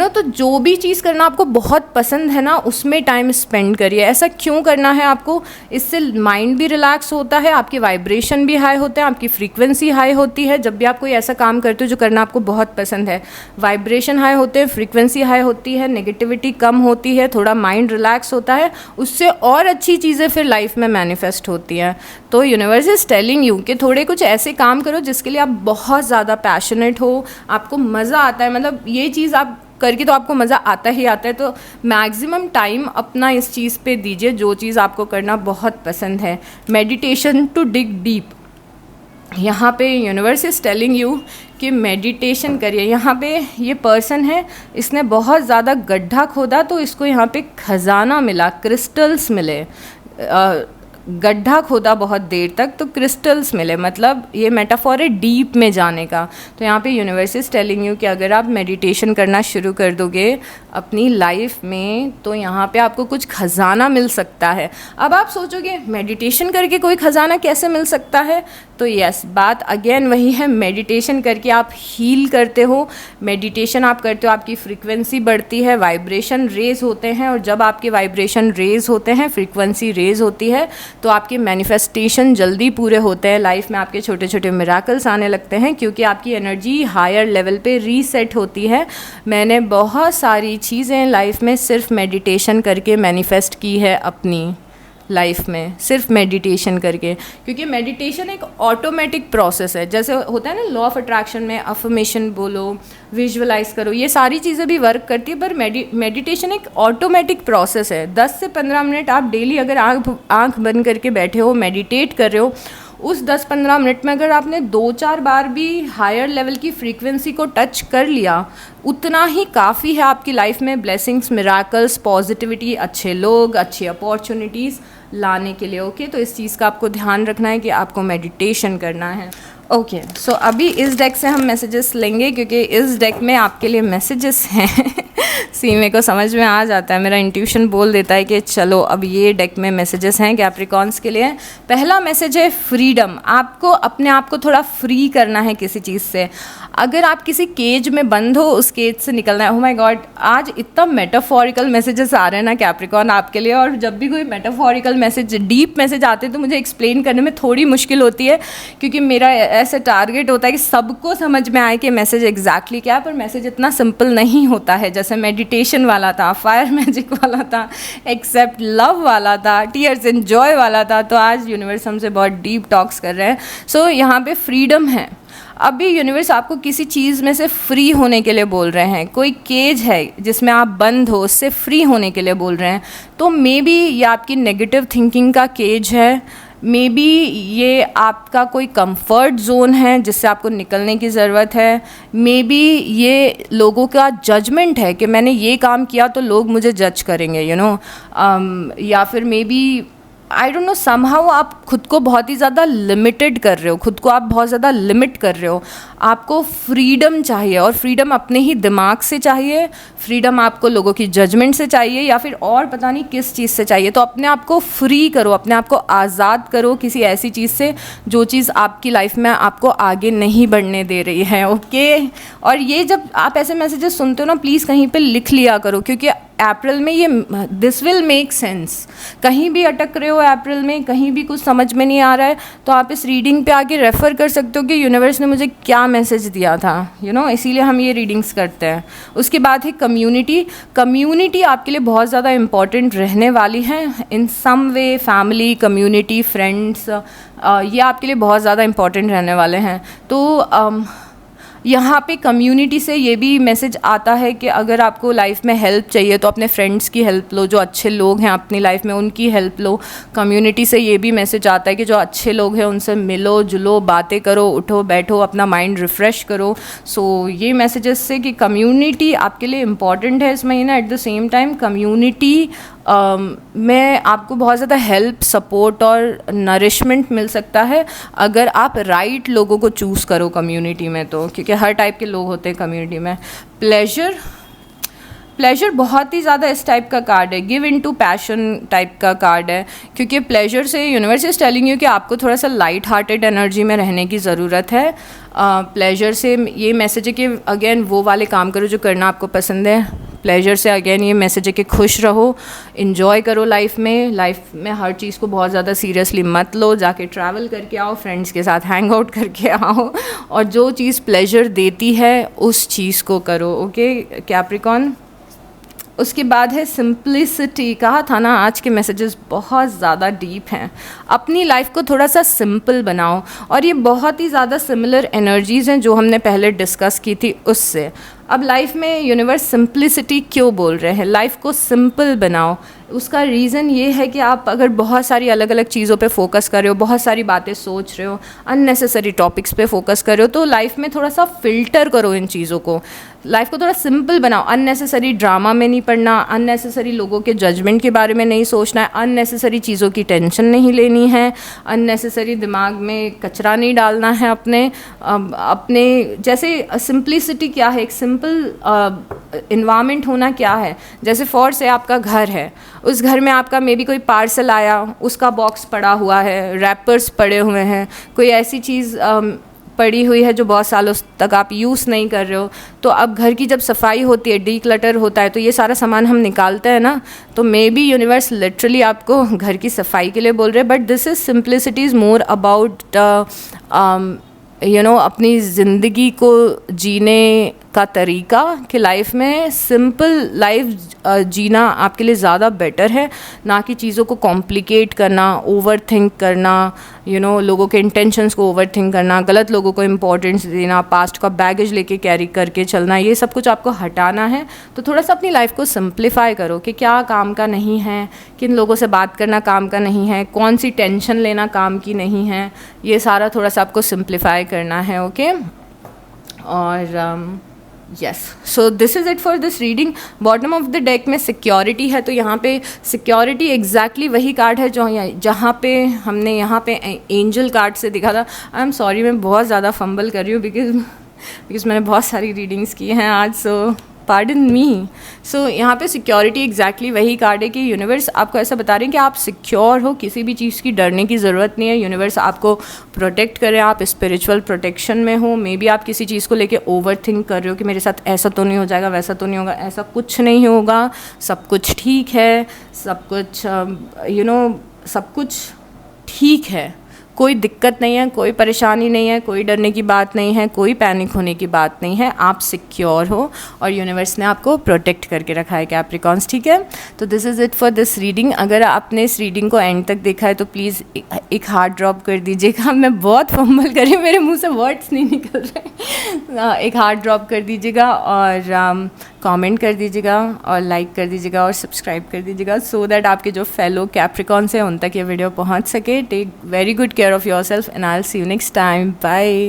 तो जो भी चीज़ करना आपको बहुत पसंद है ना, उसमें टाइम स्पेंड करिए। ऐसा क्यों करना है आपको? इससे माइंड भी रिलैक्स होता है, आपके वाइब्रेशन भी हाई होते हैं, आपकी फ्रीक्वेंसी हाई होती है। जब भी आप कोई ऐसा काम करते हो जो करना आपको बहुत पसंद है, वाइब्रेशन हाई होते हैं, फ्रीक्वेंसी हाई होती है, नेगेटिविटी कम होती है, थोड़ा माइंड रिलैक्स होता है, उससे और अच्छी चीज़ें फिर लाइफ में मैनिफेस्ट होती हैं। तो यूनिवर्स इज टेलिंग यू कि थोड़े कुछ ऐसे काम करो जिसके लिए आप बहुत ज़्यादा पैशनेट हो, आपको मज़ा आता है, मतलब ये चीज़ आप करके तो आपको मज़ा आता ही आता है। तो मैक्सिमम टाइम अपना इस चीज़ पे दीजिए जो चीज़ आपको करना बहुत पसंद है। मेडिटेशन टू डिग डीप, यहाँ पे यूनिवर्स इज़ टेलिंग यू कि मेडिटेशन करिए। यहाँ पे ये पर्सन है, इसने बहुत ज़्यादा गड्ढा खोदा तो इसको यहाँ पे खजाना मिला, क्रिस्टल्स मिले। गड्ढा खोदा बहुत देर तक तो क्रिस्टल्स मिले, मतलब ये मेटाफॉर है डीप में जाने का। तो यहाँ पे यूनिवर्स इज टेलिंग यू कि अगर आप मेडिटेशन करना शुरू कर दोगे अपनी लाइफ में तो यहाँ पे आपको कुछ खजाना मिल सकता है। अब आप सोचोगे मेडिटेशन करके कोई खजाना कैसे मिल सकता है? तो यस, बात अगेन वही है, मेडिटेशन करके आप हील करते हो। मेडिटेशन आप करते हो, आपकी फ्रीक्वेंसी बढ़ती है, वाइब्रेशन रेज होते हैं, और जब आपके वाइब्रेशन रेज होते हैं, फ्रीक्वेंसी रेज होती है, तो आपके मैनिफेस्टेशन जल्दी पूरे होते हैं। लाइफ में आपके छोटे छोटे मिराकल्स आने लगते हैं क्योंकि आपकी एनर्जी हायर लेवल पे रीसेट होती है। मैंने बहुत सारी चीज़ें लाइफ में सिर्फ मेडिटेशन करके मैनिफेस्ट की है अपनी लाइफ में, सिर्फ मेडिटेशन करके, क्योंकि मेडिटेशन एक ऑटोमेटिक प्रोसेस है। जैसे होता है ना लॉ ऑफ अट्रैक्शन में, अफर्मेशन बोलो, विजुअलाइज करो, ये सारी चीज़ें भी वर्क करती है, पर मेडिटेशन एक ऑटोमेटिक प्रोसेस है। 10 से 15 मिनट आप डेली अगर आँख बंद करके बैठे हो, मेडिटेट कर रहे हो, उस 10-15 मिनट में अगर आपने 2-4 बार भी हायर लेवल की फ्रीक्वेंसी को टच कर लिया, उतना ही काफ़ी है आपकी लाइफ में ब्लेसिंग्स, मिराकल्स, पॉजिटिविटी, अच्छे लोग, अच्छी अपॉर्चुनिटीज़ लाने के लिए। ओके, तो इस चीज़ का आपको ध्यान रखना है कि आपको मेडिटेशन करना है। ओके, सो अभी इस डेक से हम मैसेजेस लेंगे क्योंकि इस डेक में आपके लिए मैसेजेस हैं। मेरे को समझ में आ जाता है, मेरा इंट्यूशन बोल देता है कि चलो अब ये डेक में मैसेजेस हैं कैप्रिकॉन्स के लिए। पहला मैसेज है फ्रीडम। आपको अपने आप को थोड़ा फ्री करना है किसी चीज़ से। अगर आप किसी केज में बंद हो, उस केज से निकलना है। ओह माय गॉड, आज इतना मेटाफोरिकल मैसेजेस आ रहे हैं ना कैप्रिकॉन आपके लिए, और जब भी कोई मेटाफोरिकल मैसेज, डीप मैसेज आते हैं तो मुझे एक्सप्लेन करने में थोड़ी मुश्किल होती है क्योंकि मेरा ऐसे टारगेट होता है कि सबको समझ में आए कि मैसेज एग्जैक्टली क्या है, पर मैसेज इतना सिंपल नहीं होता है। जैसे मेडिटेशन वाला था, फायर मैजिक वाला था, एक्सेप्ट लव वाला था, टीयर्स एंड जॉय वाला था, तो आज यूनिवर्स हमसे बहुत डीप टॉक्स कर रहे हैं। सो यहाँ पे फ्रीडम है। अभी यूनिवर्स आपको किसी चीज़ में से फ्री होने के लिए बोल रहे हैं। कोई केज है जिसमें आप बंद हो, उससे फ्री होने के लिए बोल रहे हैं। तो मे बी ये आपकी नेगेटिव थिंकिंग का केज है, मे बी ये आपका कोई कंफर्ट जोन है जिससे आपको निकलने की ज़रूरत है, मे बी ये लोगों का जजमेंट है कि मैंने ये काम किया तो लोग मुझे जज करेंगे, या फिर maybe I don't know, somehow आप खुद को बहुत ही ज़्यादा लिमिटेड कर रहे हो, खुद को आप बहुत ज़्यादा लिमिट कर रहे हो। आपको फ्रीडम चाहिए, और फ्रीडम अपने ही दिमाग से चाहिए, फ्रीडम आपको लोगों की जजमेंट से चाहिए, या फिर और पता नहीं किस चीज़ से चाहिए। तो अपने आप को फ्री करो, अपने आप को आज़ाद करो किसी ऐसी चीज़ से जो चीज़ आपकी लाइफ में आपको आगे नहीं बढ़ने दे रही है। ओके, और ये जब आप ऐसे मैसेजेस सुनते हो ना, प्लीज़ कहीं पे लिख लिया करो, क्योंकि अप्रैल में ये दिस विल मेक सेंस। कहीं भी अटक रहे हो अप्रैल में, कहीं भी कुछ समझ में नहीं आ रहा है, तो आप इस रीडिंग पे आके रेफ़र कर सकते हो कि यूनिवर्स ने मुझे क्या मैसेज दिया था, इसीलिए हम ये रीडिंग्स करते हैं। उसके बाद है कम्युनिटी। कम्युनिटी आपके लिए बहुत ज़्यादा इम्पॉर्टेंट रहने वाली है इन सम वे। फैमिली, कम्युनिटी, फ्रेंड्स, ये आपके लिए बहुत ज़्यादा इम्पॉर्टेंट रहने वाले हैं। तो यहाँ पे कम्युनिटी से ये भी मैसेज आता है कि अगर आपको लाइफ में हेल्प चाहिए तो अपने फ्रेंड्स की हेल्प लो, जो अच्छे लोग हैं अपनी लाइफ में उनकी हेल्प लो। कम्युनिटी से ये भी मैसेज आता है कि जो अच्छे लोग हैं उनसे मिलो जुलो, बातें करो, उठो बैठो, अपना माइंड रिफ़्रेश करो। सो ये मैसेजेस से कि कम्युनिटी आपके लिए इम्पॉर्टेंट है इस महीना। Eight the same time community में आपको बहुत ज़्यादा हेल्प, सपोर्ट और नरिशमेंट मिल सकता है अगर आप राइट लोगों को चूज़ करो कम्युनिटी में, तो क्योंकि हर टाइप के लोग होते हैं कम्युनिटी में। प्लेजर बहुत ही ज़्यादा इस टाइप का कार्ड है, give in to passion type का कार्ड है, क्योंकि प्लेजर से यूनिवर्स इज टेलिंग यू कि आपको थोड़ा सा लाइट हार्टेड एनर्जी में रहने की ज़रूरत है। प्लेजर से ये मैसेज है कि अगेन वो वाले काम करो जो करना आपको पसंद है। प्लेजर से अगेन ये मैसेज है कि खुश रहो, इन्जॉय करो लाइफ में हर चीज़ को बहुत ज़्यादा सीरियसली मत लो, जाके ट्रैवल करके आओ, फ्रेंड्स के साथ हैंग आउट करके आओ, और जो चीज़ प्लेजर देती है उस चीज़ को करो। Okay Capricorn. उसके बाद है सिंप्लिसिटी। कहा था ना आज के मैसेजेस बहुत ज़्यादा डीप हैं। अपनी लाइफ को थोड़ा सा सिंपल बनाओ, और ये बहुत ही ज़्यादा सिमिलर एनर्जीज़ हैं जो हमने पहले डिस्कस की थी उससे। अब लाइफ में यूनिवर्स सिंप्लिसिटी क्यों बोल रहे हैं, लाइफ को सिंपल बनाओ। उसका रीज़न ये है कि आप अगर बहुत सारी अलग अलग चीज़ों पे फोकस कर रहे हो, बहुत सारी बातें सोच रहे हो, अननेसेसरी टॉपिक्स पे फोकस कर रहे हो, तो लाइफ में थोड़ा सा फ़िल्टर करो इन चीज़ों को। लाइफ को थोड़ा सिंपल बनाओ, अननेसेसरी ड्रामा में नहीं पड़ना, अननेसेसरी लोगों के जजमेंट के बारे में नहीं सोचना है, अननेसेसरी चीज़ों की टेंशन नहीं लेनी है, अननेसेसरी दिमाग में कचरा नहीं डालना है अपने जैसे सिंप्लिसिटी क्या है, एक सिंपल इन्वायरमेंट होना क्या है। जैसे फॉर से आपका घर है, उस घर में आपका मे बी कोई पार्सल आया, उसका बॉक्स पड़ा हुआ है, रैपर्स पड़े हुए हैं, कोई ऐसी चीज़ पड़ी हुई है जो बहुत सालों तक आप यूज़ नहीं कर रहे हो। तो अब घर की जब सफाई होती है, डीक्लटर होता है, तो ये सारा सामान हम निकालते हैं ना, तो मे बी यूनिवर्स लिटरली आपको घर की सफाई के लिए बोल रहे हैं। But this is simplicity is more about अपनी ज़िंदगी को जीने का तरीका, कि लाइफ में सिंपल लाइफ जीना आपके लिए ज़्यादा बेटर है, ना कि चीज़ों को कॉम्प्लिकेट करना, ओवर थिंक करना, लोगों के इंटेंशंस को ओवर थिंक करना, गलत लोगों को इम्पोर्टेंस देना, पास्ट का बैगेज लेके कैरी करके चलना, ये सब कुछ आपको हटाना है। तो थोड़ा सा अपनी लाइफ को सिंप्लीफाई करो कि क्या काम का नहीं है, किन लोगों से बात करना काम का नहीं है, कौन सी टेंशन लेना काम की नहीं है, ये सारा थोड़ा सा आपको सिंप्लीफाई करना है। ओके और yes, so this is it for this reading. Bottom of the deck में सिक्योरिटी है, तो यहाँ पे सिक्योरिटी एग्जैक्टली वही कार्ड है जो जहाँ पे हमने यहाँ पे एंजल कार्ड से दिखा था। आई एम सॉरी, मैं बहुत ज़्यादा फंबल कर रही हूँ बिकॉज मैंने बहुत सारी रीडिंग्स की हैं आज, सो पार्डन मी। सो यहाँ पे सिक्योरिटी एग्जैक्टली वही कार्ड है कि यूनिवर्स आपको ऐसा बता रहे हैं कि आप सिक्योर हो, किसी भी चीज़ की डरने की ज़रूरत नहीं है। यूनिवर्स आपको प्रोटेक्ट करें, आप स्पिरिचुअल प्रोटेक्शन में हो। मे बी आप किसी चीज़ को लेके ओवर थिंक कर रहे हो कि मेरे साथ ऐसा तो नहीं हो जाएगा, वैसा तो नहीं होगा। ऐसा कुछ नहीं होगा, सब कुछ ठीक है, सब कुछ सब कुछ ठीक है, कोई दिक्कत नहीं है, कोई परेशानी नहीं है, कोई डरने की बात नहीं है, कोई पैनिक होने की बात नहीं है। आप सिक्योर हो और यूनिवर्स ने आपको प्रोटेक्ट करके रखा है कैप्रिकॉन्स, ठीक है। तो this is it for this reading. अगर आपने इस रीडिंग को एंड तक देखा है तो प्लीज़ एक हार्ट ड्रॉप कर दीजिएगा। मैं बहुत फंबल कर रही हूँ, मेरे मुंह से वर्ड्स नहीं निकल रहे। एक हार्ट ड्रॉप कर दीजिएगा और कमेंट कर दीजिएगा और लाइक कर दीजिएगा और सब्सक्राइब कर दीजिएगा, सो दैट आपके जो फेलो कैप्रिकॉन्स हैं उन तक ये वीडियो पहुंच सके। Take very good care of yourself and I will see you next time. Bye.